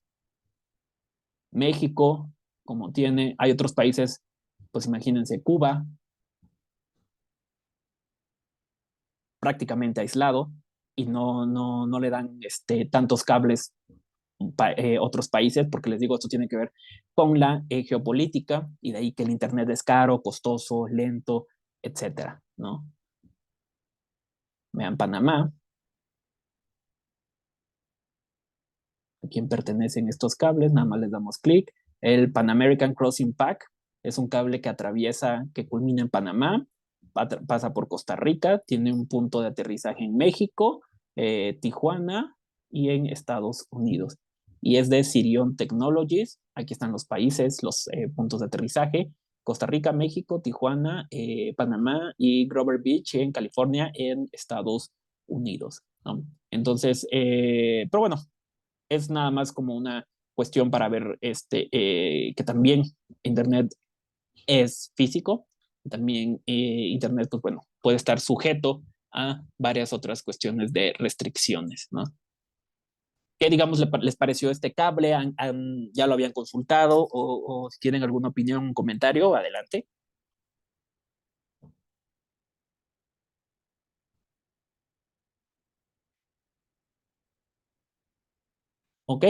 México, como tiene, hay otros países, pues imagínense Cuba, prácticamente aislado, y no le dan tantos cables otros países, porque les digo, esto tiene que ver con la geopolítica, y de ahí que el Internet es caro, costoso, lento, etcétera, ¿no? Vean Panamá, a quién pertenecen estos cables, nada más les damos clic. El Pan American Crossing Pack es un cable que atraviesa, que culmina en Panamá, pasa por Costa Rica, tiene un punto de aterrizaje en México, Tijuana y en Estados Unidos. Y es de Sirion Technologies. Aquí están los países, los puntos de aterrizaje. Costa Rica, México, Tijuana, Panamá y Grover Beach en California, en Estados Unidos, ¿no? Entonces, pero bueno, es nada más como una cuestión para ver que también Internet es físico, también Internet, pues bueno, puede estar sujeto a varias otras cuestiones de restricciones, ¿no? ¿Qué, digamos, les pareció este cable? ¿Ya lo habían consultado? O si tienen alguna opinión, un comentario, adelante. ¿Ok?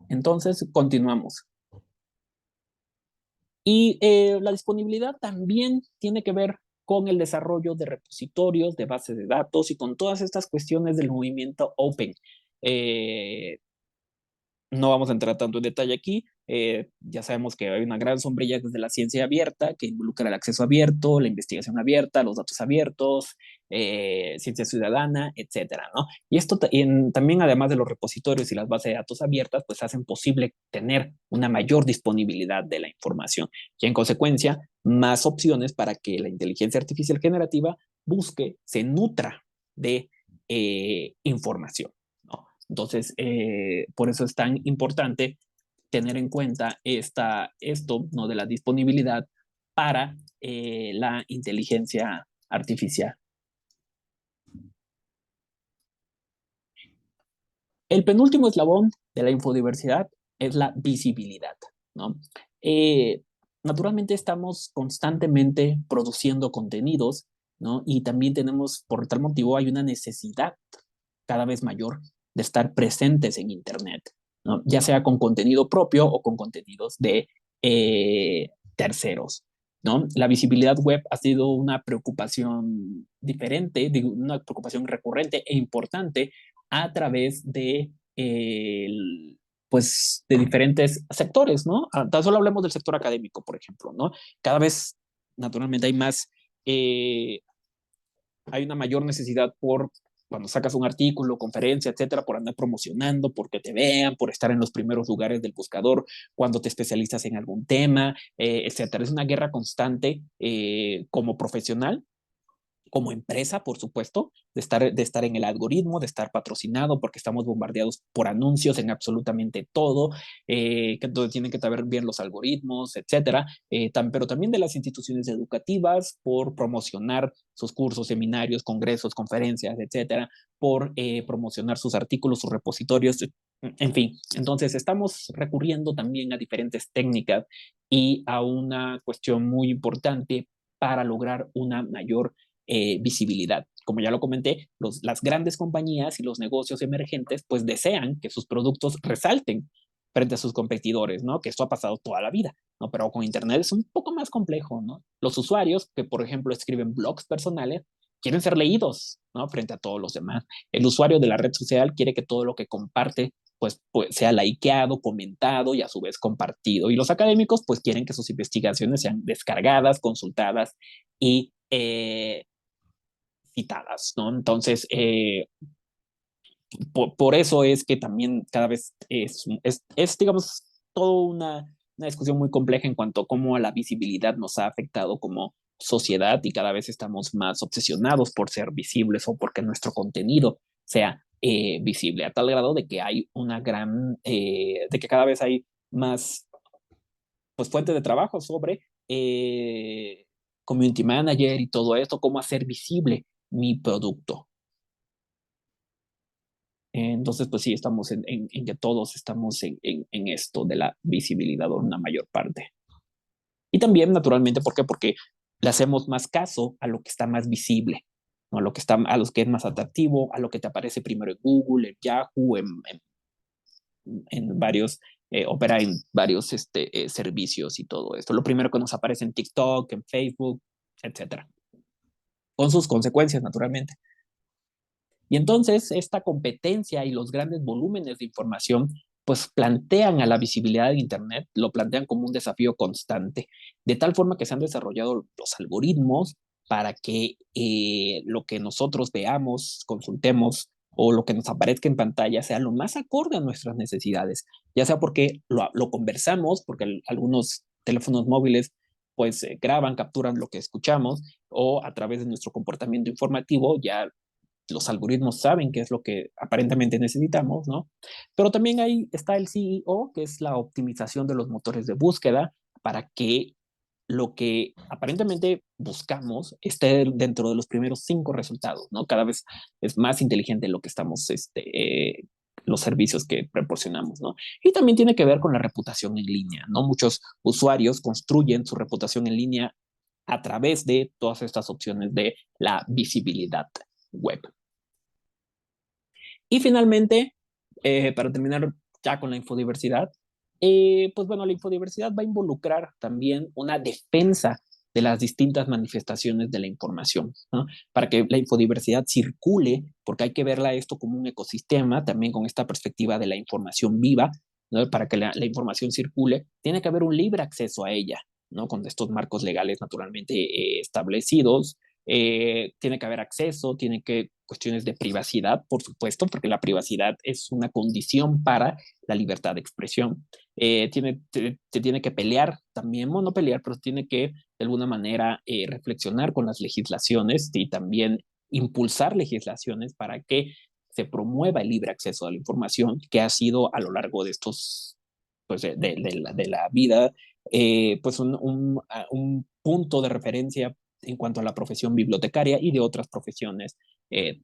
Entonces, continuamos. Y la disponibilidad también tiene que ver con el desarrollo de repositorios, de bases de datos y con todas estas cuestiones del movimiento open. No vamos a entrar tanto en detalle aquí. Ya sabemos que hay una gran sombrilla desde la ciencia abierta, que involucra el acceso abierto, la investigación abierta, los datos abiertos, ciencia ciudadana, etcétera, ¿no? Y esto también, además de los repositorios y las bases de datos abiertas, pues hacen posible tener una mayor disponibilidad de la información y, en consecuencia, más opciones para que la inteligencia artificial generativa busque, se nutra de información, ¿no? Entonces, por eso es tan importante tener en cuenta esto, ¿no?, de la disponibilidad para la inteligencia artificial. El penúltimo eslabón de la infodiversidad es la visibilidad, ¿no? Naturalmente estamos constantemente produciendo contenidos, ¿no? Y también tenemos, por tal motivo, hay una necesidad cada vez mayor de estar presentes en Internet, ¿no? Ya sea con contenido propio o con contenidos de terceros, ¿no? La visibilidad web ha sido una preocupación diferente, una preocupación recurrente e importante a través de, pues, de diferentes sectores, ¿no? Tan solo hablemos del sector académico, por ejemplo, ¿no? Cada vez, naturalmente, hay una mayor necesidad por, cuando sacas un artículo, conferencia, etcétera, por andar promocionando, porque te vean, por estar en los primeros lugares del buscador, cuando te especializas en algún tema, etcétera. Es una guerra constante como profesional, como empresa, por supuesto, de estar en el algoritmo, de estar patrocinado, porque estamos bombardeados por anuncios en absolutamente todo, que entonces tienen que saber bien los algoritmos, etcétera, pero también de las instituciones educativas por promocionar sus cursos, seminarios, congresos, conferencias, etcétera, por promocionar sus artículos, sus repositorios, en fin. Entonces estamos recurriendo también a diferentes técnicas y a una cuestión muy importante para lograr una mayor visibilidad. Como ya lo comenté, las grandes compañías y los negocios emergentes pues desean que sus productos resalten frente a sus competidores, ¿no? Que esto ha pasado toda la vida, ¿no? Pero con Internet es un poco más complejo, ¿no? Los usuarios que, por ejemplo, escriben blogs personales quieren ser leídos, ¿no? Frente a todos los demás. El usuario de la red social quiere que todo lo que comparte pues sea likeado, comentado y a su vez compartido. Y los académicos pues quieren que sus investigaciones sean descargadas, consultadas y citadas, ¿no? Entonces, por eso es que también cada vez digamos, toda una discusión muy compleja en cuanto a cómo la visibilidad nos ha afectado como sociedad y cada vez estamos más obsesionados por ser visibles o porque nuestro contenido sea visible, a tal grado de que hay de que cada vez hay más pues fuentes de trabajo sobre community manager y todo esto, cómo hacer visible mi producto. Entonces, pues sí, estamos en que todos estamos en esto de la visibilidad o una mayor parte. Y también, naturalmente, ¿por qué? Porque le hacemos más caso a lo que está más visible, ¿no? A lo que es más atractivo, a lo que te aparece primero en Google, en Yahoo, en varios, opera en varios servicios y todo esto. Lo primero que nos aparece en TikTok, en Facebook, etcétera. Con sus consecuencias, naturalmente. Y entonces esta competencia y los grandes volúmenes de información pues plantean a la visibilidad de Internet, lo plantean como un desafío constante, de tal forma que se han desarrollado los algoritmos para que lo que nosotros veamos, consultemos o lo que nos aparezca en pantalla sea lo más acorde a nuestras necesidades, ya sea porque lo conversamos, porque algunos teléfonos móviles pues graban, capturan lo que escuchamos, o a través de nuestro comportamiento informativo ya los algoritmos saben qué es lo que aparentemente necesitamos, ¿no? Pero también ahí está el CEO, que es la optimización de los motores de búsqueda para que lo que aparentemente buscamos esté dentro de los primeros 5 resultados, ¿no? Cada vez es más inteligente lo que estamos los servicios que proporcionamos, ¿no? Y también tiene que ver con la reputación en línea, ¿no? Muchos usuarios construyen su reputación en línea a través de todas estas opciones de la visibilidad web. Y finalmente, para terminar ya con la infodiversidad, pues bueno, la infodiversidad va a involucrar también una defensa de las distintas manifestaciones de la información, ¿no? Para que la infodiversidad circule, porque hay que verla esto como un ecosistema, también con esta perspectiva de la información viva, ¿no? Para que la información circule, tiene que haber un libre acceso a ella, ¿no? Con estos marcos legales naturalmente establecidos, tiene que haber acceso, tiene que cuestiones de privacidad, por supuesto, porque la privacidad es una condición para la libertad de expresión. Se tiene que pelear también, bueno, no pelear, pero tiene que de alguna manera reflexionar con las legislaciones y también impulsar legislaciones para que se promueva el libre acceso a la información, que ha sido a lo largo de estos, pues de la vida, pues un punto de referencia en cuanto a la profesión bibliotecaria y de otras profesiones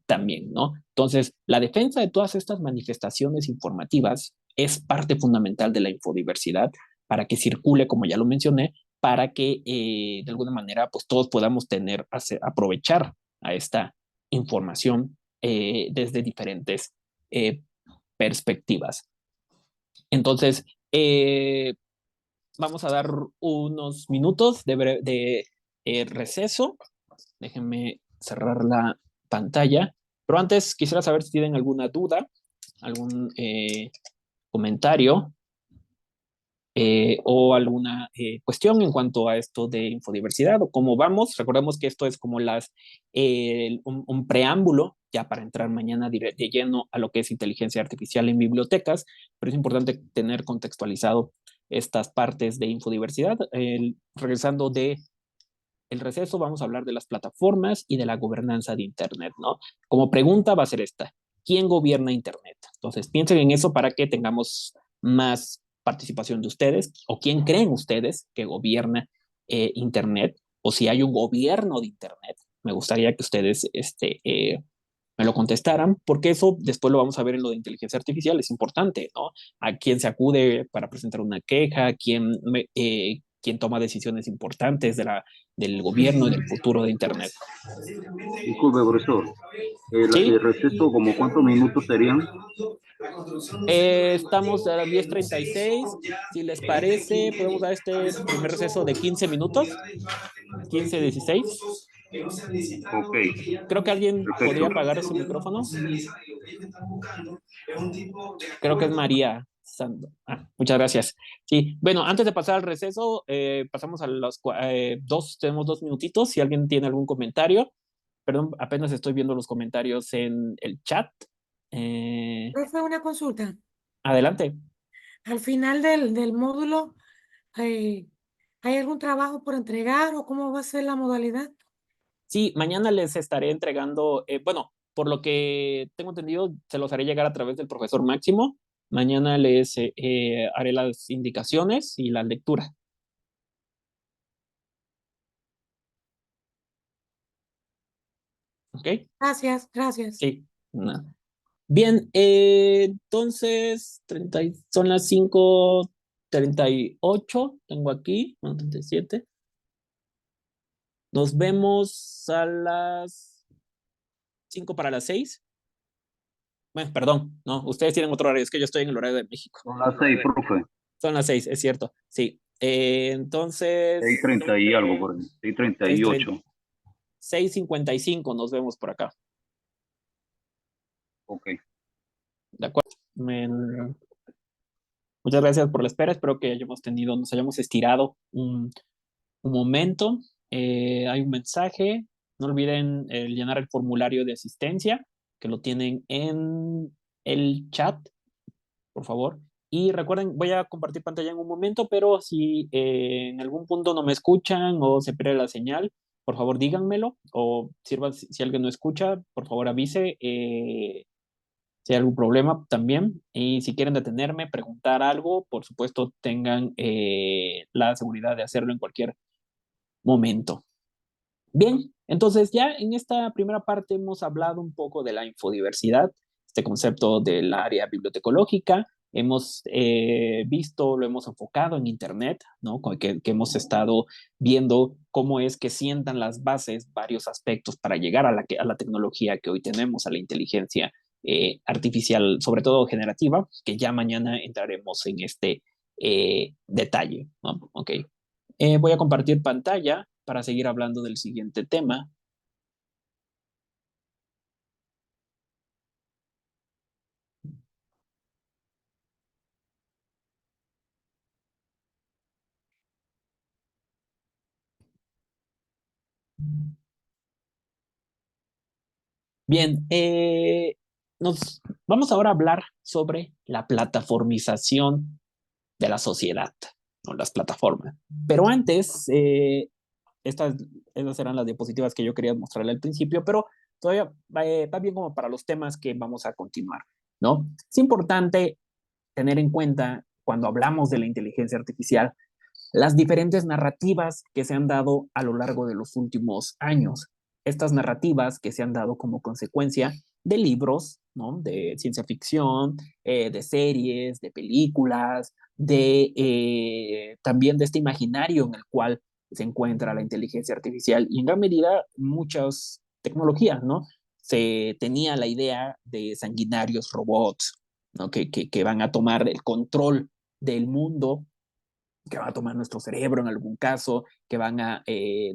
también, ¿no? Entonces, la defensa de todas estas manifestaciones informativas es parte fundamental de la infodiversidad para que circule, como ya lo mencioné, para que de alguna manera pues todos podamos aprovechar a esta información desde diferentes perspectivas. Entonces, vamos a dar unos minutos de receso. Déjenme cerrar la pantalla. Pero antes quisiera saber si tienen alguna duda, algún comentario o alguna cuestión en cuanto a esto de infodiversidad o cómo vamos. Recordemos que esto es como un preámbulo ya para entrar mañana de lleno a lo que es inteligencia artificial en bibliotecas, pero es importante tener contextualizado estas partes de infodiversidad. Regresando de el receso, vamos a hablar de las plataformas y de la gobernanza de Internet, ¿no? Como pregunta va a ser esta: ¿quién gobierna Internet? Entonces, piensen en eso para que tengamos más participación de ustedes, o quién creen ustedes que gobierna Internet, o si hay un gobierno de Internet. Me gustaría que ustedes me lo contestaran, porque eso después lo vamos a ver en lo de inteligencia artificial, es importante, ¿no? A quién se acude para presentar una queja, quién toma decisiones importantes del gobierno y del futuro de Internet.
Disculpe, profesor.
¿Sí?
El receso, ¿como cuántos minutos serían?
Estamos a las 10:36. Si les parece, podemos dar este primer receso de 15 minutos. 15, 16.
Ok.
Creo que alguien
Perfecto.
podría apagar su micrófono. Creo que es María Sando. Muchas gracias. Sí, bueno, antes de pasar al receso, pasamos a los tenemos 2 minutitos. Si alguien tiene algún comentario. Perdón, apenas estoy viendo los comentarios en el chat.
Profe, una consulta.
Adelante.
Al final del módulo, ¿hay algún trabajo por entregar o cómo va a ser la modalidad?
Sí, mañana les estaré entregando, bueno, por lo que tengo entendido, se los haré llegar a través del profesor Máximo. Mañana les haré las indicaciones y la lectura. ¿Ok?
Gracias, gracias.
Sí. Bien, entonces son las 5:38, tengo aquí, 37. Nos vemos a las 5:45. Bueno, perdón, no, ustedes tienen otro horario, es que yo estoy en el horario de México.
Son las 6, profe.
Son las 6, es cierto, sí. Entonces...
6:30 y algo por ahí. 6:38.
6:55 nos vemos por acá.
Ok.
De acuerdo. Muchas gracias por la espera. Espero que nos hayamos estirado un momento. Hay un mensaje. No olviden llenar el formulario de asistencia, que lo tienen en el chat, por favor. Y recuerden, voy a compartir pantalla en un momento, pero si en algún punto no me escuchan o se pierde la señal, por favor díganmelo, o si alguien no escucha, por favor avise si hay algún problema también. Y si quieren detenerme, preguntar algo, por supuesto tengan la seguridad de hacerlo en cualquier momento. Bien, entonces ya en esta primera parte hemos hablado un poco de la infodiversidad. este concepto del área bibliotecológica. Hemos visto, lo hemos enfocado en Internet, ¿no? Que hemos estado viendo cómo es que sientan las bases varios aspectos para llegar a la tecnología que hoy tenemos, a la inteligencia artificial, sobre todo generativa, que ya mañana entraremos en este detalle, ¿no? Ok. Voy a compartir pantalla para seguir hablando del siguiente tema. Bien, vamos ahora a hablar sobre la plataformización de la sociedad, ¿no? Las plataformas. Pero antes, esas eran las diapositivas que yo quería mostrarle al principio, pero todavía va bien como para los temas que vamos a continuar, ¿no? Es importante tener en cuenta, cuando hablamos de la inteligencia artificial, las diferentes narrativas que se han dado a lo largo de los últimos años. Estas narrativas que se han dado como consecuencia de libros, ¿no? De ciencia ficción, de series, de películas, también de este imaginario en el cual se encuentra la inteligencia artificial y en gran medida muchas tecnologías, ¿no? Se tenía la idea de sanguinarios robots, ¿no? Que van a tomar el control del mundo, que van a tomar nuestro cerebro en algún caso, que van a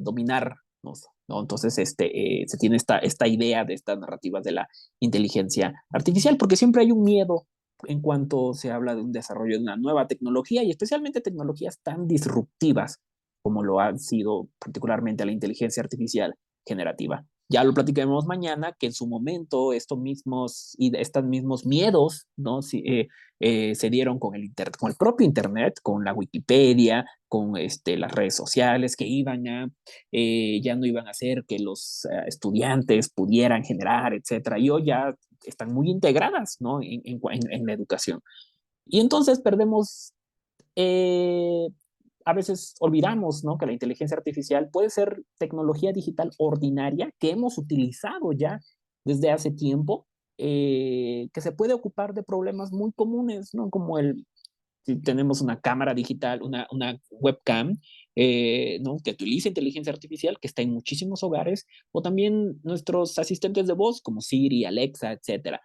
dominarnos, ¿no? Entonces, se tiene esta idea de estas narrativas de la inteligencia artificial, porque siempre hay un miedo en cuanto se habla de un desarrollo de una nueva tecnología y especialmente tecnologías tan disruptivas como lo ha sido particularmente la inteligencia artificial generativa. Ya lo platicaremos mañana, que en su momento estos mismos miedos, ¿no? Se dieron con el propio Internet, con la Wikipedia, con las redes sociales que ya no iban a hacer que los estudiantes pudieran generar, etcétera. Y hoy ya están muy integradas, ¿no? en la educación. Y entonces a veces olvidamos, ¿no? Que la inteligencia artificial puede ser tecnología digital ordinaria que hemos utilizado ya desde hace tiempo, que se puede ocupar de problemas muy comunes, ¿no? Como si tenemos una cámara digital, una webcam, ¿no? Que utiliza inteligencia artificial, que está en muchísimos hogares, o también nuestros asistentes de voz, como Siri, Alexa, etcétera.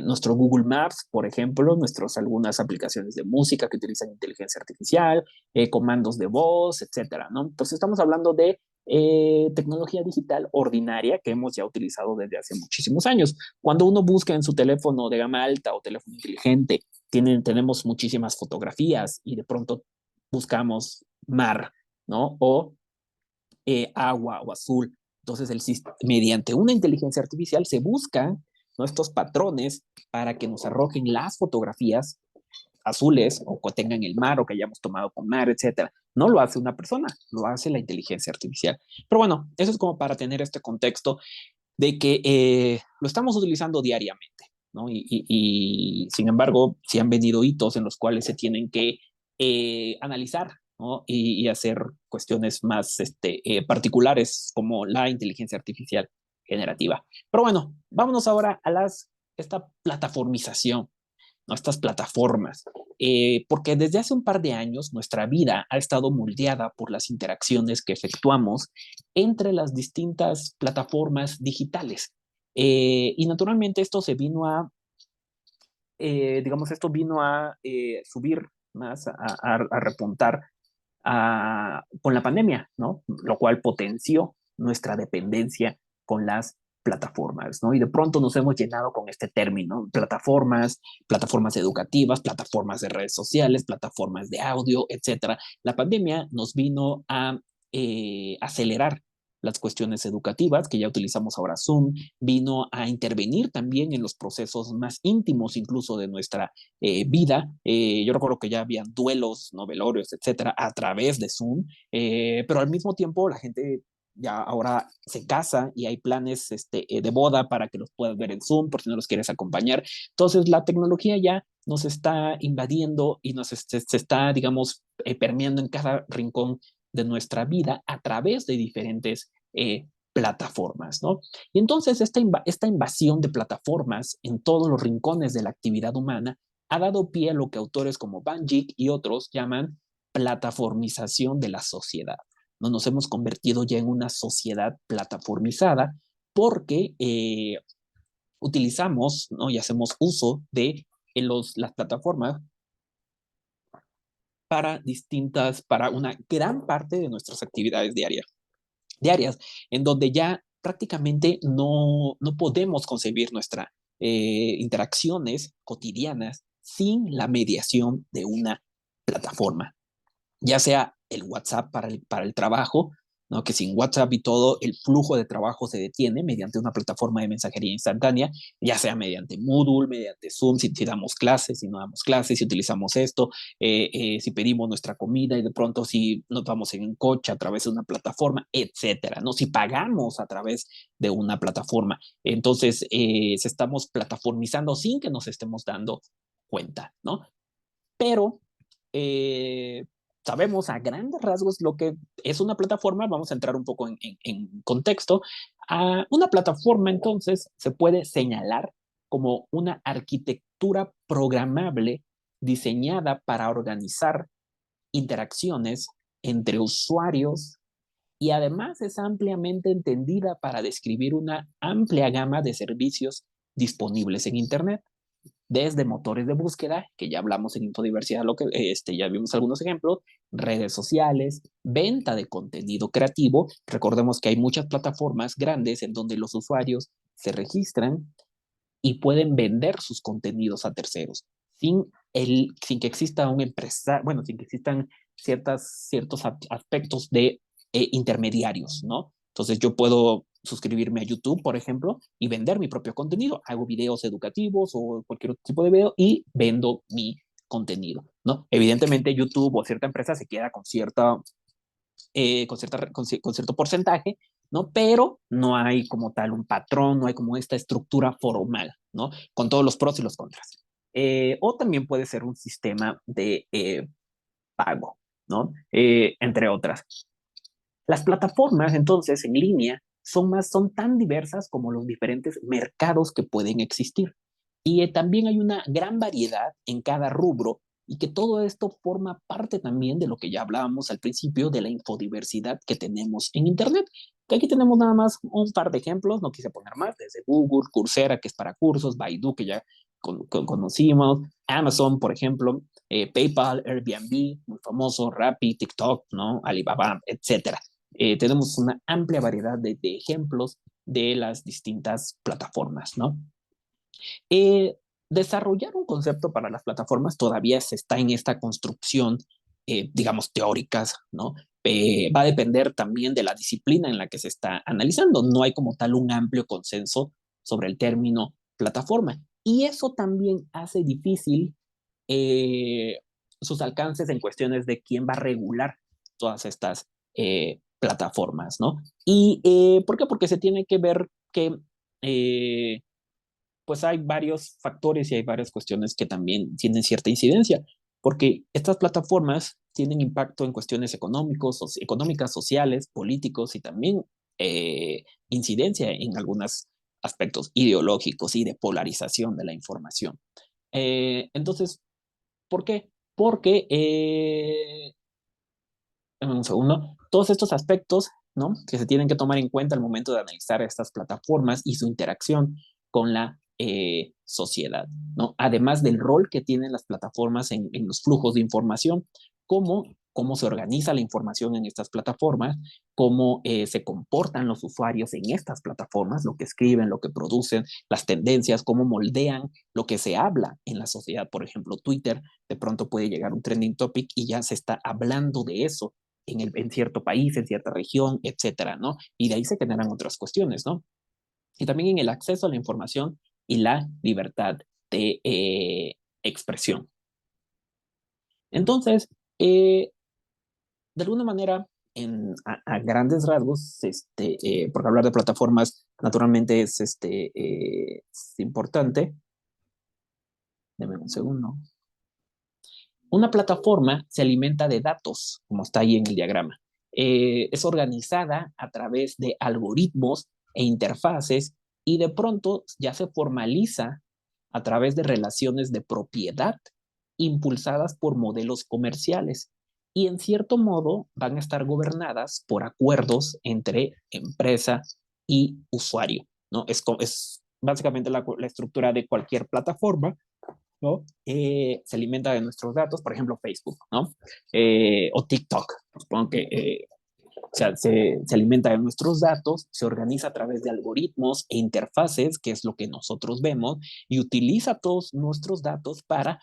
Nuestro Google Maps, por ejemplo, algunas aplicaciones de música que utilizan inteligencia artificial, comandos de voz, etcétera, ¿no? Entonces estamos hablando de tecnología digital ordinaria que hemos ya utilizado desde hace muchísimos años. Cuando uno busca en su teléfono de gama alta o teléfono inteligente, tenemos muchísimas fotografías y de pronto buscamos mar, ¿no? O agua o azul. Entonces, mediante una inteligencia artificial se buscan, ¿no? Estos patrones para que nos arrojen las fotografías azules o que tengan el mar o que hayamos tomado con mar, etcétera. No lo hace una persona, lo hace la inteligencia artificial. Pero bueno, eso es como para tener este contexto de que lo estamos utilizando diariamente, ¿no? Y sin embargo, sí han venido hitos en los cuales se tienen que analizar, ¿no? Y hacer cuestiones más particulares como la inteligencia artificial generativa. Pero bueno, vámonos ahora a esta plataformización, ¿no? Estas plataformas, porque desde hace un par de años nuestra vida ha estado moldeada por las interacciones que efectuamos entre las distintas plataformas digitales. Y naturalmente esto subir más, a repuntar con la pandemia, ¿no? Lo cual potenció nuestra dependencia con las plataformas, ¿no? Y de pronto nos hemos llenado con este término, plataformas educativas, plataformas de redes sociales, plataformas de audio, etcétera. La pandemia nos vino a acelerar las cuestiones educativas, que ya utilizamos ahora Zoom, vino a intervenir también en los procesos más íntimos incluso de nuestra vida. Yo recuerdo que ya habían duelos, ¿no? Velorios, etcétera, a través de Zoom, pero al mismo tiempo la gente ya ahora se casa y hay planes de boda para que los puedas ver en Zoom por si no los quieres acompañar. Entonces la tecnología ya nos está invadiendo y se está, digamos, permeando en cada rincón de nuestra vida a través de diferentes plataformas, ¿no? Y entonces esta invasión de plataformas en todos los rincones de la actividad humana ha dado pie a lo que autores como Van Dijk y otros llaman plataformización de la sociedad. ¿No? Nos hemos convertido ya en una sociedad plataformizada porque utilizamos, ¿no? Y hacemos uso de las plataformas para una gran parte de nuestras actividades diarias, en donde ya prácticamente no podemos concebir nuestras interacciones cotidianas sin la mediación de una plataforma, ya sea el WhatsApp para el trabajo, ¿no? Que sin WhatsApp y todo el flujo de trabajo se detiene mediante una plataforma de mensajería instantánea, ya sea mediante Moodle, mediante Zoom, si damos clases, si no damos clases, si utilizamos esto, si pedimos nuestra comida y de pronto si nos vamos en un coche a través de una plataforma, etcétera, ¿no? Si pagamos a través de una plataforma. Entonces, se estamos plataformizando sin que nos estemos dando cuenta, ¿no? Pero sabemos a grandes rasgos lo que es una plataforma. Vamos a entrar un poco en contexto. Una plataforma, entonces, se puede señalar como una arquitectura programable diseñada para organizar interacciones entre usuarios y además es ampliamente entendida para describir una amplia gama de servicios disponibles en Internet, desde motores de búsqueda, que ya hablamos en Infodiversidad, ya vimos algunos ejemplos, redes sociales, venta de contenido creativo. Recordemos que hay muchas plataformas grandes en donde los usuarios se registran y pueden vender sus contenidos a terceros, sin que exista un empresario, bueno, sin que existan ciertos aspectos de intermediarios, ¿no? Entonces yo puedo suscribirme a YouTube, por ejemplo, y vender mi propio contenido. Hago videos educativos o cualquier otro tipo de video y vendo mi contenido, ¿no? Evidentemente YouTube o cierta empresa se queda con cierto porcentaje, ¿no? Pero no hay como tal un patrón, no hay como esta estructura formal, ¿no? Con todos los pros y los contras. O también puede ser un sistema de pago, ¿no? Entre otras. Las plataformas, entonces, en línea, son tan diversas como los diferentes mercados que pueden existir. Y también hay una gran variedad en cada rubro y que todo esto forma parte también de lo que ya hablábamos al principio de la infodiversidad que tenemos en Internet. Que aquí tenemos nada más un par de ejemplos, no quise poner más, desde Google, Coursera, que es para cursos, Baidu, que ya conocimos, Amazon, por ejemplo, PayPal, Airbnb, muy famoso, Rappi, TikTok, ¿no? Alibaba, etcétera. Tenemos una amplia variedad de ejemplos de las distintas plataformas, ¿no? Desarrollar un concepto para las plataformas todavía se está en esta construcción, digamos, teóricas, ¿no? Va a depender también de la disciplina en la que se está analizando. No hay como tal un amplio consenso sobre el término plataforma. Y eso también hace difícil sus alcances en cuestiones de quién va a regular todas estas plataformas, ¿no? ¿Y por qué? Porque se tiene que ver que pues hay varios factores y hay varias cuestiones que también tienen cierta incidencia, porque estas plataformas tienen impacto en cuestiones económicas, sociales, políticos y también incidencia en algunos aspectos ideológicos y de polarización de la información. Entonces, ¿por qué? Porque, un segundo, todos estos aspectos, ¿no? Que se tienen que tomar en cuenta al momento de analizar estas plataformas y su interacción con la sociedad, ¿no? Además del rol que tienen las plataformas en los flujos de información, cómo se organiza la información en estas plataformas, cómo se comportan los usuarios en estas plataformas, lo que escriben, lo que producen, las tendencias, cómo moldean lo que se habla en la sociedad. Por ejemplo, Twitter de pronto puede llegar un trending topic y ya se está hablando de eso en cierto país, en cierta región, etcétera, ¿no? Y de ahí se generan otras cuestiones, ¿no? Y también en el acceso a la información y la libertad de expresión. Entonces, de alguna manera, a grandes rasgos, porque hablar de plataformas naturalmente es importante. Deme un segundo. Una plataforma se alimenta de datos, como está ahí en el diagrama. Es organizada a través de algoritmos e interfaces y de pronto ya se formaliza a través de relaciones de propiedad impulsadas por modelos comerciales y en cierto modo van a estar gobernadas por acuerdos entre empresa y usuario, ¿no? Es básicamente la estructura de cualquier plataforma, ¿no? Se alimenta de nuestros datos, por ejemplo, Facebook, ¿no? O TikTok, supongo que se alimenta de nuestros datos, se organiza a través de algoritmos e interfaces, que es lo que nosotros vemos, y utiliza todos nuestros datos para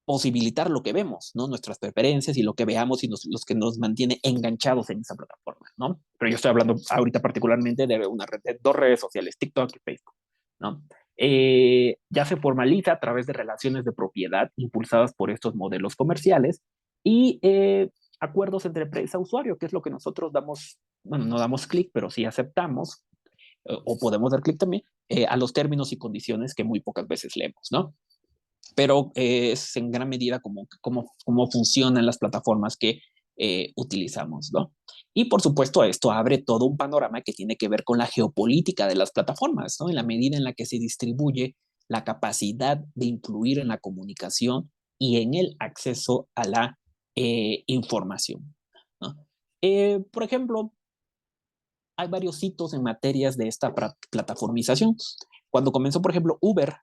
posibilitar lo que vemos, ¿no? Nuestras preferencias y lo que veamos y los que nos mantiene enganchados en esa plataforma, ¿no? Pero yo estoy hablando ahorita particularmente de una red, de dos redes sociales, TikTok y Facebook, ¿no? Ya se formaliza a través de relaciones de propiedad impulsadas por estos modelos comerciales y acuerdos entre empresa y usuario, que es lo que nosotros damos, bueno, no damos clic, pero sí aceptamos, o podemos dar clic también, a los términos y condiciones que muy pocas veces leemos, ¿no? Pero es en gran medida cómo funcionan las plataformas que utilizamos, ¿no? Y por supuesto esto abre todo un panorama que tiene que ver con la geopolítica de las plataformas, ¿no? En la medida en la que se distribuye la capacidad de influir en la comunicación y en el acceso a la información, ¿no? Por ejemplo, hay varios hitos en materias de esta plataformización. Cuando comenzó, por ejemplo, Uber,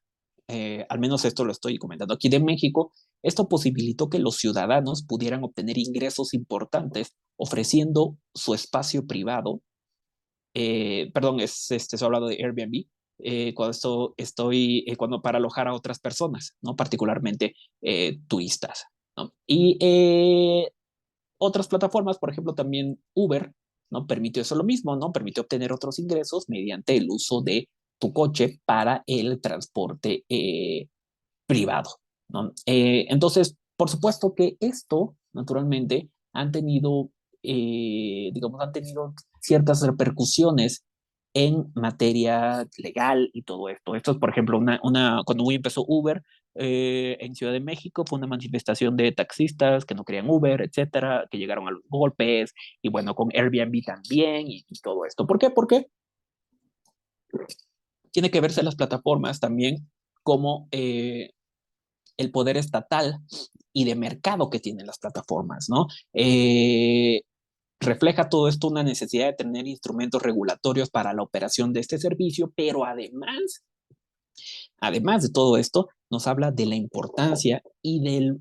al menos esto lo estoy comentando aquí de México, esto posibilitó que los ciudadanos pudieran obtener ingresos importantes ofreciendo su espacio privado. Perdón, estoy hablando de Airbnb, cuando para alojar a otras personas, ¿no? Particularmente turistas, ¿no? Y otras plataformas, por ejemplo, también Uber, ¿no? Permitió eso lo mismo, ¿no? Permitió obtener otros ingresos mediante el uso de tu coche para el transporte privado, ¿no? Entonces, por supuesto que esto, naturalmente, digamos, han tenido ciertas repercusiones en materia legal y todo esto. Esto es, por ejemplo, cuando empezó Uber en Ciudad de México, fue una manifestación de taxistas que no querían Uber, etcétera, que llegaron a los golpes, y bueno, con Airbnb también, y todo esto. ¿Por qué? Porque tiene que verse las plataformas también como el poder estatal y de mercado que tienen las plataformas, ¿no? Refleja todo esto una necesidad de tener instrumentos regulatorios para la operación de este servicio, pero además de todo esto, nos habla de la importancia y de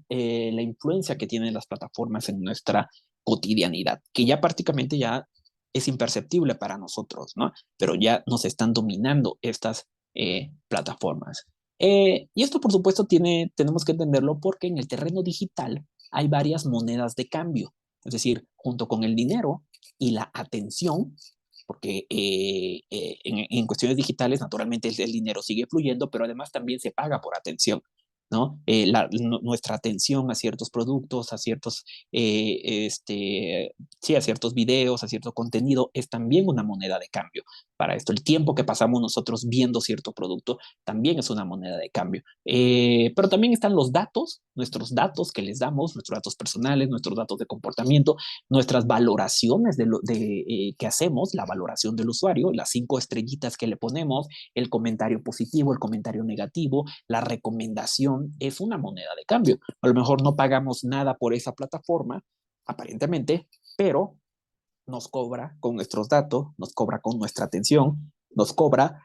la influencia que tienen las plataformas en nuestra cotidianidad, que ya prácticamente ya es imperceptible para nosotros, ¿no? Pero ya nos están dominando estas plataformas. Y esto, por supuesto, tenemos que entenderlo porque en el terreno digital hay varias monedas de cambio, es decir, junto con el dinero y la atención, porque en cuestiones digitales, naturalmente, el dinero sigue fluyendo, pero además también se paga por atención, ¿no? Nuestra atención a ciertos productos, a ciertos videos, a cierto contenido, es también una moneda de cambio para esto. El tiempo que pasamos nosotros viendo cierto producto también es una moneda de cambio. Pero también están los datos, nuestros datos que les damos, nuestros datos personales, nuestros datos de comportamiento, nuestras valoraciones que hacemos, la valoración del usuario, las 5 estrellitas que le ponemos, el comentario positivo, el comentario negativo, la recomendación, es una moneda de cambio. A lo mejor no pagamos nada por esa plataforma, aparentemente, pero nos cobra con nuestros datos, nos cobra con nuestra atención, nos cobra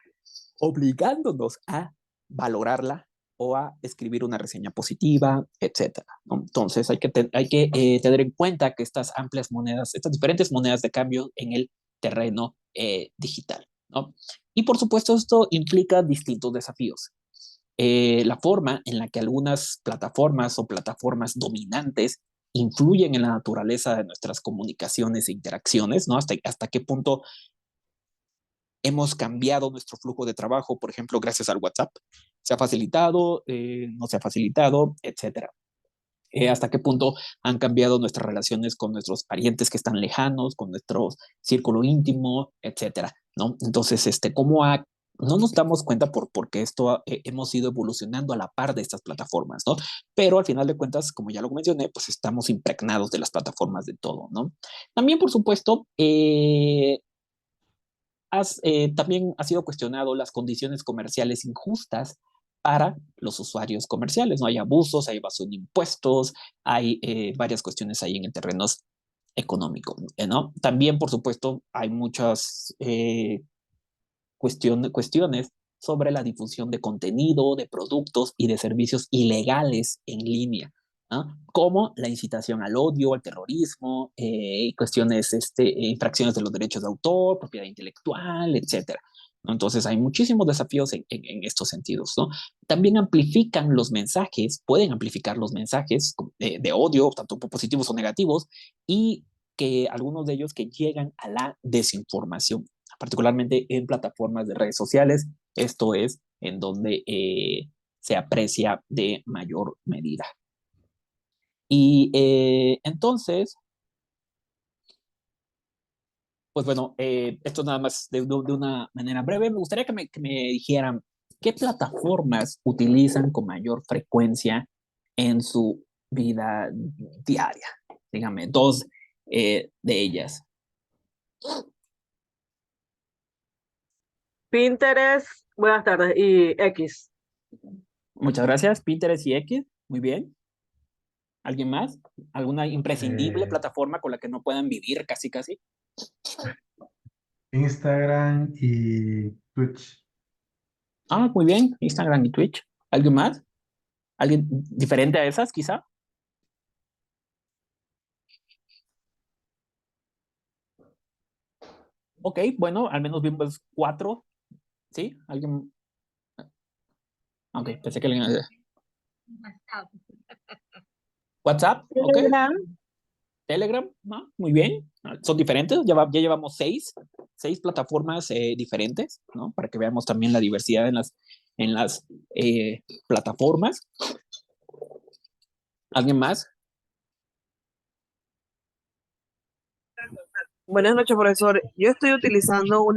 obligándonos a valorarla o a escribir una reseña positiva, etcétera, ¿no? Entonces hay que tener en cuenta que estas diferentes monedas de cambio en el terreno digital, ¿no? Y por supuesto esto implica distintos desafíos. La forma en la que algunas plataformas o plataformas dominantes influyen en la naturaleza de nuestras comunicaciones e interacciones, ¿no? Hasta qué punto hemos cambiado nuestro flujo de trabajo, por ejemplo, gracias al WhatsApp. ¿Se ha facilitado? ¿No se ha facilitado? Etcétera. Hasta qué punto han cambiado nuestras relaciones con nuestros parientes que están lejanos, con nuestro círculo íntimo, etcétera, ¿no? Entonces, cómo ha no nos damos cuenta porque esto hemos ido evolucionando a la par de estas plataformas, ¿no? Pero al final de cuentas, como ya lo mencioné, pues estamos impregnados de las plataformas de todo, ¿no? También, por supuesto, también ha sido cuestionado las condiciones comerciales injustas para los usuarios comerciales, ¿no? Hay abusos, hay evasión de impuestos, hay varias cuestiones ahí en el terreno económico, ¿no? También, por supuesto, hay muchas cuestiones sobre la difusión de contenido, de productos y de servicios ilegales en línea, ¿no? Como la incitación al odio, al terrorismo, cuestiones, infracciones de los derechos de autor, propiedad intelectual, etcétera. ¿No? Entonces hay muchísimos desafíos en estos sentidos, ¿no? También amplifican los mensajes, pueden amplificar los mensajes de odio, tanto positivos o negativos, y que algunos de ellos que llegan a la desinformación, particularmente en plataformas de redes sociales. Esto es en donde se aprecia de mayor medida. Y entonces, pues bueno, esto nada más de una manera breve. Me gustaría que me dijeran qué plataformas utilizan con mayor frecuencia en su vida diaria. Dígame, dos de ellas.
Pinterest, buenas tardes, y X.
Muchas gracias, Pinterest y X. Muy bien. ¿Alguien más? ¿Alguna imprescindible
Eh,
plataforma con la que no puedan vivir casi casi?
Instagram y Twitch.
Ah, muy bien. Instagram y Twitch. ¿Alguien más? ¿Alguien diferente a esas, quizá? Ok, bueno, al menos vimos 4. ¿Sí? ¿Alguien? Ok, pensé que alguien... WhatsApp, ok.
Telegram.
Telegram, ¿no? Muy bien. Son diferentes, ya llevamos 6 plataformas diferentes, ¿no? Para que veamos también la diversidad en las plataformas. ¿Alguien más?
Buenas noches, profesor. Yo estoy utilizando una